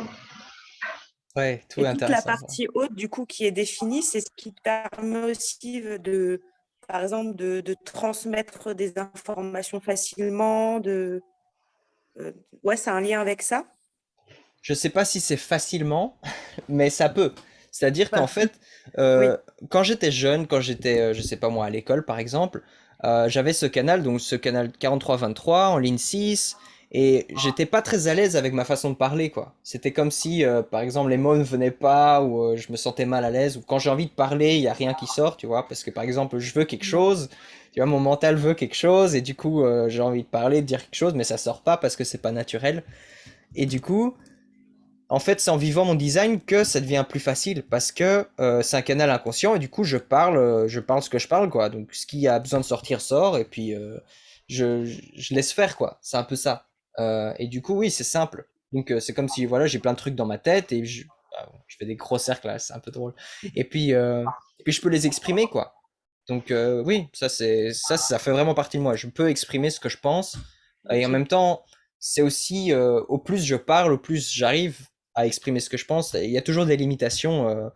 Ouais, tout Et est toute la intéressant ça. partie haute, du coup, qui est définie, c'est ce qui te permet aussi de, par exemple, de transmettre des informations facilement, ouais, c'est un lien avec ça. Je sais pas si c'est facilement, mais ça peut. C'est-à-dire qu'en Bah, fait, oui, quand j'étais jeune, quand j'étais, je sais pas moi, à l'école par exemple, j'avais ce canal, donc ce canal 43-23 en ligne 6, et j'étais pas très à l'aise avec ma façon de parler, quoi. C'était comme si, par exemple, les mots ne venaient pas, ou je me sentais mal à l'aise, ou quand j'ai envie de parler, il y a rien qui sort, tu vois, parce que par exemple, je veux quelque chose, tu vois, mon mental veut quelque chose, et du coup, j'ai envie de parler, de dire quelque chose, mais ça sort pas parce que c'est pas naturel. Et du coup, en fait, c'est en vivant mon design que ça devient plus facile parce que c'est un canal inconscient et du coup, je parle ce que je parle, quoi. Donc, ce qui a besoin de sortir sort et puis je laisse faire, quoi. C'est un peu ça. Et du coup, oui, c'est simple. Donc, c'est comme si, voilà, j'ai plein de trucs dans ma tête et je fais des gros cercles là, c'est un peu drôle. Et puis je peux les exprimer, quoi. Donc, oui, ça fait vraiment partie de moi. Je peux exprimer ce que je pense et en ok. même temps, c'est aussi, au plus je parle, au plus j'arrive à exprimer ce que je pense. Il y a toujours des limitations.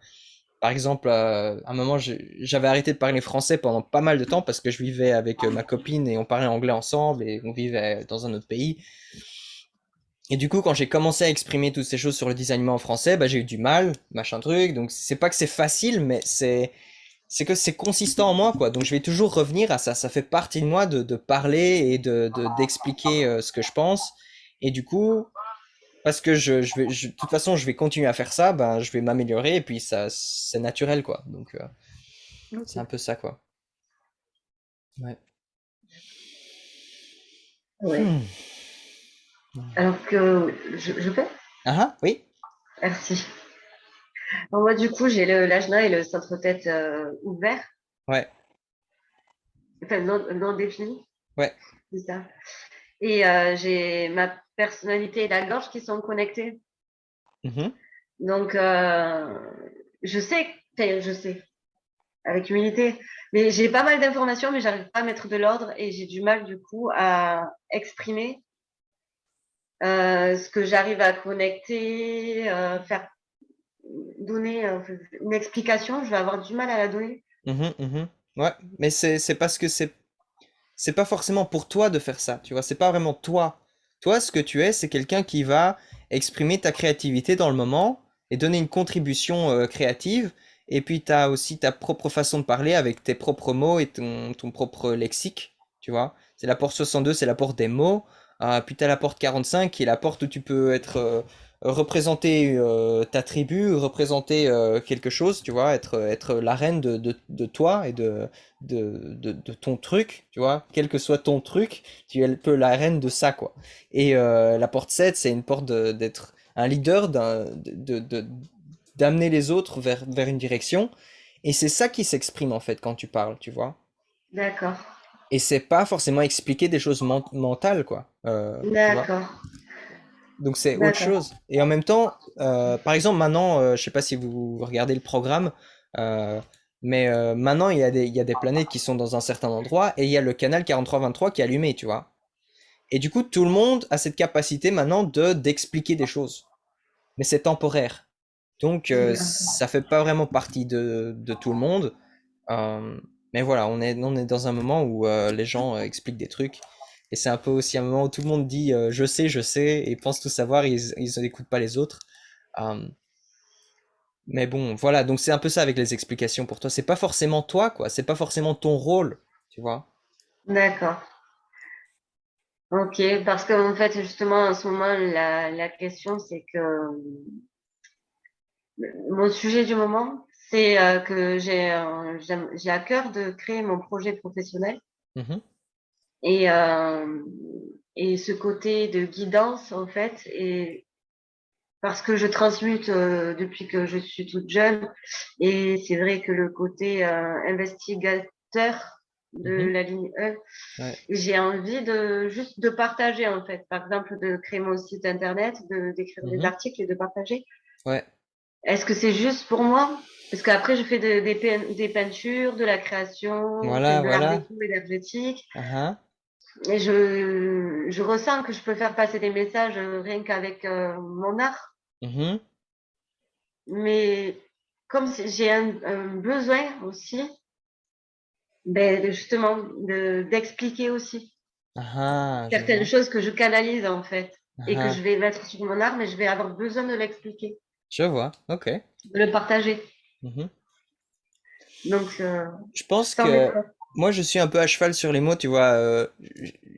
Par exemple, à un moment, j'avais arrêté de parler français pendant pas mal de temps parce que je vivais avec ma copine et on parlait anglais ensemble et on vivait dans un autre pays. Et du coup, quand j'ai commencé à exprimer toutes ces choses sur le designement en français, bah, j'ai eu du mal, machin truc. Donc, c'est pas que c'est facile, mais c'est que c'est consistant en moi, quoi. Donc, je vais toujours revenir à ça. Ça fait partie de moi de parler et d'expliquer ce que je pense. Et du coup, parce que de toute façon, je vais continuer à faire ça, ben, je vais m'améliorer et puis ça, c'est naturel, quoi. Donc, c'est Ok. un peu ça, quoi. Ouais. Ouais. Hmm. Alors que je peux? Ah ah, oui? Merci. Alors moi, du coup, j'ai le l'ajna et le centre-tête ouvert, Ouais, enfin non défini, ouais. c'est ça. Et j'ai ma personnalité et la gorge qui sont connectées. Mhm. Donc, enfin, je sais, avec humilité, mais j'ai pas mal d'informations, mais j'arrive pas à mettre de l'ordre et j'ai du mal, du coup, à exprimer ce que j'arrive à connecter, faire donner une explication. Je vais avoir du mal à la donner. Mhm, mhm. Ouais, mais c'est parce que c'est pas forcément pour toi de faire ça, tu vois, c'est pas vraiment toi. Toi, ce que tu es, c'est quelqu'un qui va exprimer ta créativité dans le moment et donner une contribution créative. Et puis, tu as aussi ta propre façon de parler avec tes propres mots et ton propre lexique, tu vois. C'est la porte 62, c'est la porte des mots. Puis tu as la porte 45 qui est la porte où tu peux être représenter ta tribu, représenter quelque chose, tu vois, être la reine de toi et de ton truc, tu vois, quel que soit ton truc, tu es un peu la reine de ça, quoi. Et la porte 7 c'est une porte d'être un leader, d'amener les autres vers une direction. Et c'est ça qui s'exprime, en fait, quand tu parles, tu vois. D'accord, Et c'est pas forcément expliquer des choses mentales, quoi. Tu vois. d'accord, Donc c'est autre d'accord. chose. Et en même temps, par exemple, maintenant, je sais pas si vous regardez le programme, euh, mais maintenant, il y a des planètes qui sont dans un certain endroit et il y a le canal 43-23 qui est allumé, tu vois. Et du coup, tout le monde a cette capacité maintenant d'expliquer des choses. Mais c'est temporaire. Donc, ça fait pas vraiment partie de tout le monde. Euh, mais voilà, on est dans un moment où les gens expliquent des trucs. Et c'est un peu aussi un moment où tout le monde dit je sais, et pense tout savoir, et ils n'écoutent pas les autres. Euh, mais bon, voilà, donc c'est un peu ça avec les explications pour toi. C'est pas forcément toi, quoi. C'est pas forcément ton rôle, tu vois. D'accord. Ok, parce qu'en fait, justement, en ce moment, la question, c'est que mon sujet du moment, c'est que j'ai à cœur de créer mon projet professionnel Mhm, et, euh, et ce côté de guidance, en fait, et parce que je transmute depuis que je suis toute jeune et c'est vrai que le côté investigateur de mhm, la ligne E, ouais, j'ai envie de juste de partager, en fait. Par exemple, de créer mon site internet, d'écrire des mhm, articles et de partager. ouais, Est-ce que c'est juste pour moi? Parce qu'après, je fais des peintures, de la création, enfin, voilà, de l'art voilà. déco énergétique. Ah, Et je ressens que je peux faire passer des messages rien qu'avec mon art. mhm, Mais comme j'ai un besoin aussi, ben, justement, d'expliquer aussi je certaines vois. choses que je canalise, en fait, et que je Ah, vais mettre sur mon art, mais je vais avoir besoin de l'expliquer, je vois, ok. de le partager. Mhm. Donc, Je pense sans que méthode. moi, je suis un peu à cheval sur les mots, tu vois.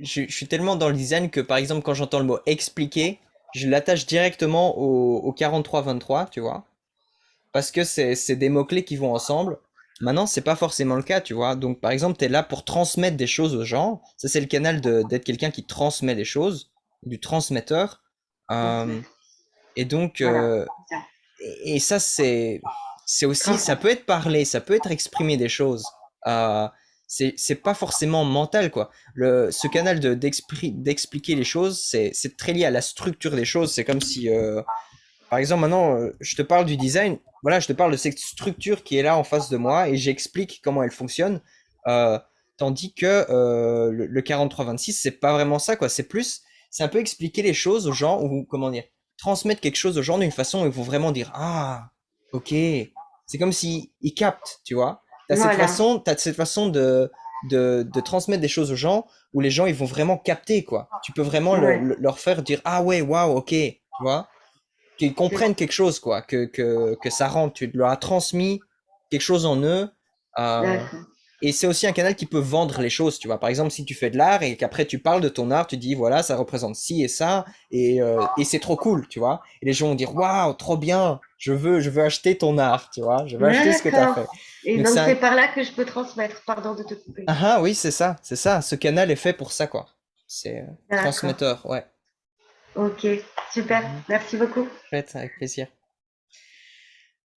Je suis tellement dans le design que, par exemple, quand j'entends le mot expliquer, je l'attache directement au 43-23, tu vois. Parce que c'est des mots-clés qui vont ensemble. Maintenant, c'est pas forcément le cas, tu vois. Donc, par exemple, tu es là pour transmettre des choses aux gens. Ça, c'est le canal d'être quelqu'un qui transmet des choses, du transmetteur. Euh, Transmettre. et donc, Voilà. C'est ça. et ça, c'est aussi, ça Transmettre. peut être parlé, ça peut être exprimé des choses. Euh, c'est pas forcément mental, quoi. Ce canal d'expliquer les choses, c'est très lié à la structure des choses. C'est comme si, par exemple, maintenant, je te parle du design. Voilà, je te parle de cette structure qui est là en face de moi et j'explique comment elle fonctionne. Euh, Tandis que le 43-26, c'est pas vraiment ça, quoi. C'est un peu expliquer les choses aux gens ou comment dire, transmettre quelque chose aux gens d'une façon où ils vont vraiment dire, ah, ok. C'est comme si ils captent, tu vois. Voilà. T'as cette façon de transmettre des choses aux gens où les gens ils vont vraiment capter, quoi. Tu peux vraiment Ouais. leur faire dire, ah ouais, waouh, ok, tu vois qu'ils C'est ça. comprennent quelque chose, quoi, que ça rentre, tu leur as transmis quelque chose en eux. euh, D'accord. et c'est aussi un canal qui peut vendre les choses, tu vois. Par exemple, si tu fais de l'art et qu'après tu parles de ton art, tu dis, voilà, ça représente ci et ça, et c'est trop cool, tu vois. Et les gens vont dire, waouh, trop bien, je veux acheter ton art, tu vois, je veux acheter ce que tu as D'accord. fait. Et Donc donc, c'est par là que je peux transmettre. Pardon de te couper. oui, c'est ça, ce canal est fait pour ça, quoi. C'est D'accord. transmetteur, ouais. Ok. Super. Mhm. Merci beaucoup. Chouette, avec plaisir.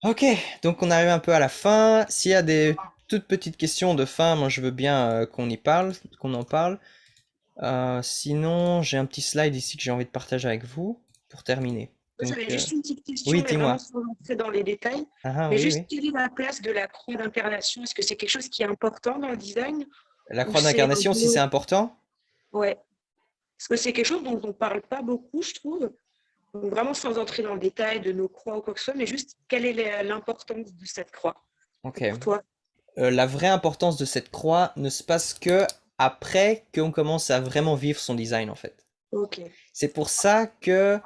Ok, donc on arrive un peu à la fin. S'il y a des toutes petites questions de fin, moi je veux bien qu'on en parle. Sinon, j'ai un petit slide ici que j'ai envie de partager avec vous pour terminer. Moi, Donc, j'avais juste une petite question, oui, mais vraiment dis-moi. sans entrer dans les détails. Mais Oui, juste, oui. quelle est la place de la croix d'incarnation? Est-ce que c'est quelque chose qui est important dans le design La ou croix c'est un d'incarnation, si c'est peu... important? Ouais. Parce que c'est quelque chose dont on ne parle pas beaucoup, je trouve. Donc, vraiment sans entrer dans le détail de nos croix ou quoi que ce soit, mais juste quelle est l'importance de cette croix Ok. pour toi? La vraie importance de cette croix ne se passe que après qu'on commence à vraiment vivre son design, en fait. Ok. C'est pour ça que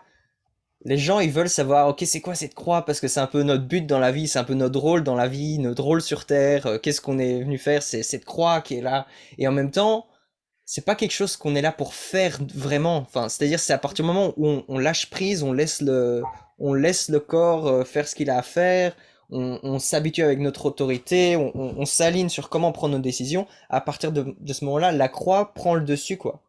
les gens, ils veulent savoir, ok, c'est quoi cette croix? Parce que c'est un peu notre but dans la vie, c'est un peu notre rôle dans la vie, notre rôle sur Terre. Qu'est-ce qu'on est venu faire? C'est cette croix qui est là. Et en même temps, c'est pas quelque chose qu'on est là pour faire vraiment. Enfin, c'est-à-dire, c'est à partir du moment où on lâche prise, on laisse le corps faire ce qu'il a à faire, on s'habitue avec notre autorité, on s'aligne sur comment prendre nos décisions. À partir de ce moment-là, la croix prend le dessus, quoi.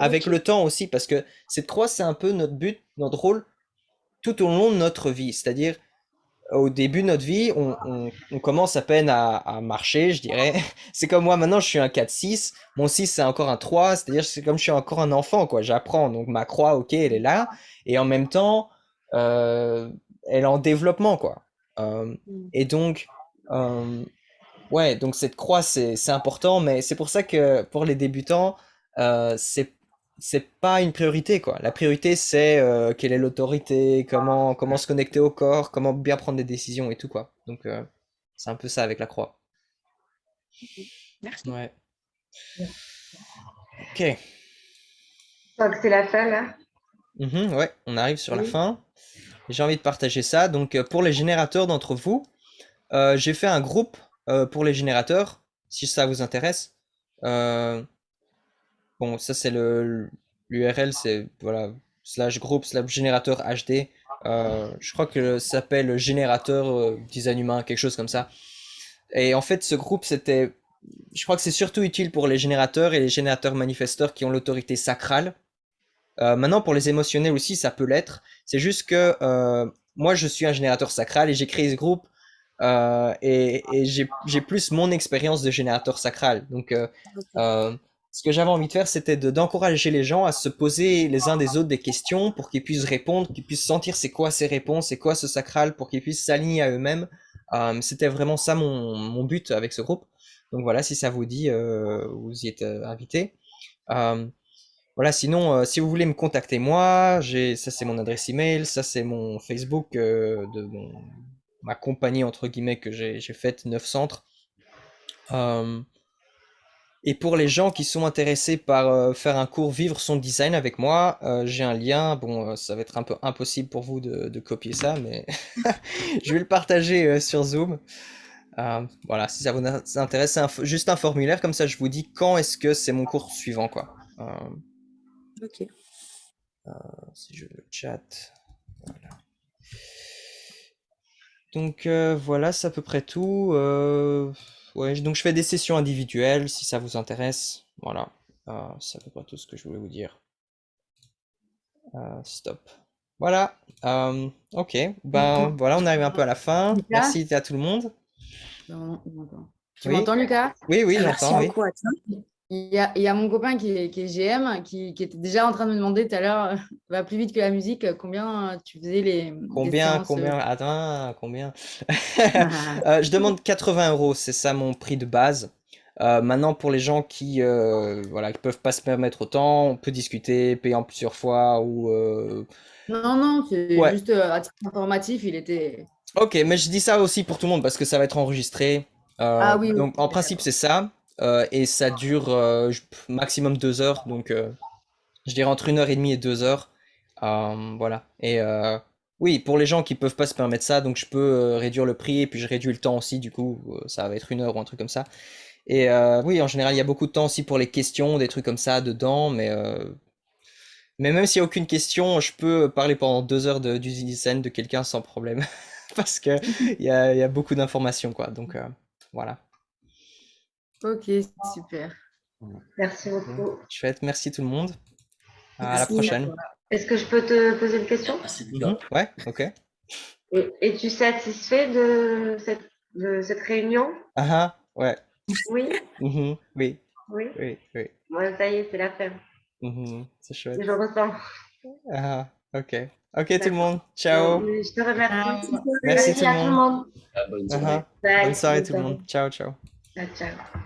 Avec Ok. le temps aussi, parce que cette croix, c'est un peu notre but, notre rôle tout au long de notre vie. C'est-à-dire, au début de notre vie, on commence à peine à marcher, je dirais. C'est comme moi, maintenant, je suis un 4-6. Mon 6, c'est encore un 3. C'est-à-dire, c'est comme je suis encore un enfant, quoi. J'apprends. Donc, ma croix, ok, elle est là. Et en même temps, euh, elle est en développement, quoi. Euh, Mm. et donc, euh, ouais, donc cette croix, c'est important. Mais c'est pour ça que pour les débutants, c'est c'est pas une priorité, quoi. La priorité, c'est quelle est l'autorité, comment se connecter au corps, comment bien prendre des décisions et tout, quoi. Donc, c'est un peu ça avec la croix. Merci. Ouais. Ok. Je crois que c'est la fin là. Ouais, on arrive sur la Oui. fin. J'ai envie de partager ça. Donc, pour les générateurs d'entre vous, j'ai fait un groupe pour les générateurs, si ça vous intéresse. Euh, bon, ça c'est l'URL, c'est voilà, slash groupe slash générateur HD. Je crois que ça s'appelle générateur design humain, quelque chose comme ça. Et en fait, ce groupe, je crois que c'est surtout utile pour les générateurs et les générateurs manifesteurs qui ont l'autorité sacrale. Maintenant, pour les émotionnels aussi, ça peut l'être. C'est juste que moi, je suis un générateur sacral et j'ai créé ce groupe et j'ai plus mon expérience de générateur sacral. Donc, ce que j'avais envie de faire, c'était d'encourager les gens à se poser les uns des autres des questions pour qu'ils puissent répondre, qu'ils puissent sentir c'est quoi ces réponses, c'est quoi ce sacral, pour qu'ils puissent s'aligner à eux-mêmes. C'était vraiment ça mon but avec ce groupe. Donc voilà, si ça vous dit, vous y êtes invité. Voilà, sinon, si vous voulez me contacter moi, ça c'est mon adresse email, ça c'est mon Facebook ma compagnie entre guillemets que j'ai faite, 9 centres. Euh, et pour les gens qui sont intéressés par faire un cours Vivre son design avec moi, j'ai un lien. Bon, ça va être un peu impossible pour vous de copier ça, mais je vais le partager sur Zoom. Voilà, si ça vous intéresse, c'est juste un formulaire, comme ça je vous dis quand est-ce que c'est mon cours suivant, quoi. Ok. Si je le chat. Voilà. Donc voilà, c'est à peu près tout. Ouais, donc je fais des sessions individuelles si ça vous intéresse. Voilà, c'est à peu près tout ce que je voulais vous dire. Stop. Voilà. Ok, ben voilà, on arrive un peu à la fin. Lucas? Merci à tout le monde. Non, il m'entend. Tu Oui. m'entends, Lucas? Oui, Merci j'entends, oui. beaucoup à toi. Il y a mon copain qui est GM qui était déjà en train de me demander tout à l'heure, va plus vite que la musique, combien tu faisais des séances. Attends, combien? Je demande 80 euros, c'est ça mon prix de base. Maintenant, pour les gens qui voilà, qui peuvent pas se permettre autant, on peut discuter, payer en plusieurs fois ou Non, c'est ouais. juste à titre informatif, il était. Ok, mais je dis ça aussi pour tout le monde parce que ça va être enregistré. Ah oui, Donc en ok, principe d'accord. c'est ça. Et ça dure maximum 2 heures. Donc je dirais entre 1 heure et demie et 2 heures. Voilà. Et oui, pour les gens qui peuvent pas se permettre ça, donc je peux réduire le prix et puis je réduis le temps aussi. Du coup, ça va être 1 heure ou un truc comme ça. Et oui, en général, il y a beaucoup de temps aussi pour les questions, des trucs comme ça dedans. Mais même s'il n'y a aucune question, je peux parler pendant 2 heures du design de quelqu'un sans problème. Parce que il y a beaucoup d'informations, quoi. Donc voilà. Ok, super. Merci beaucoup. Chouette, merci tout le monde. À la Merci à prochaine. toi. Est-ce que je peux te poser une question? Merci, Lucas. Ouais, ok. Es-tu satisfait de cette réunion? Ouais. Oui, Oui, oui. oui, oui. Moi, ça y est, c'est la fin. C'est chouette. Je ressens. Ok. Ok tout le D'accord. monde. Ciao. Je te remercie. Merci Merci tout le à tout le monde. monde. Bonne soirée. Bye. Bonne soirée Bonne tout le monde. soirée. Ciao, ciao. Ciao, ciao.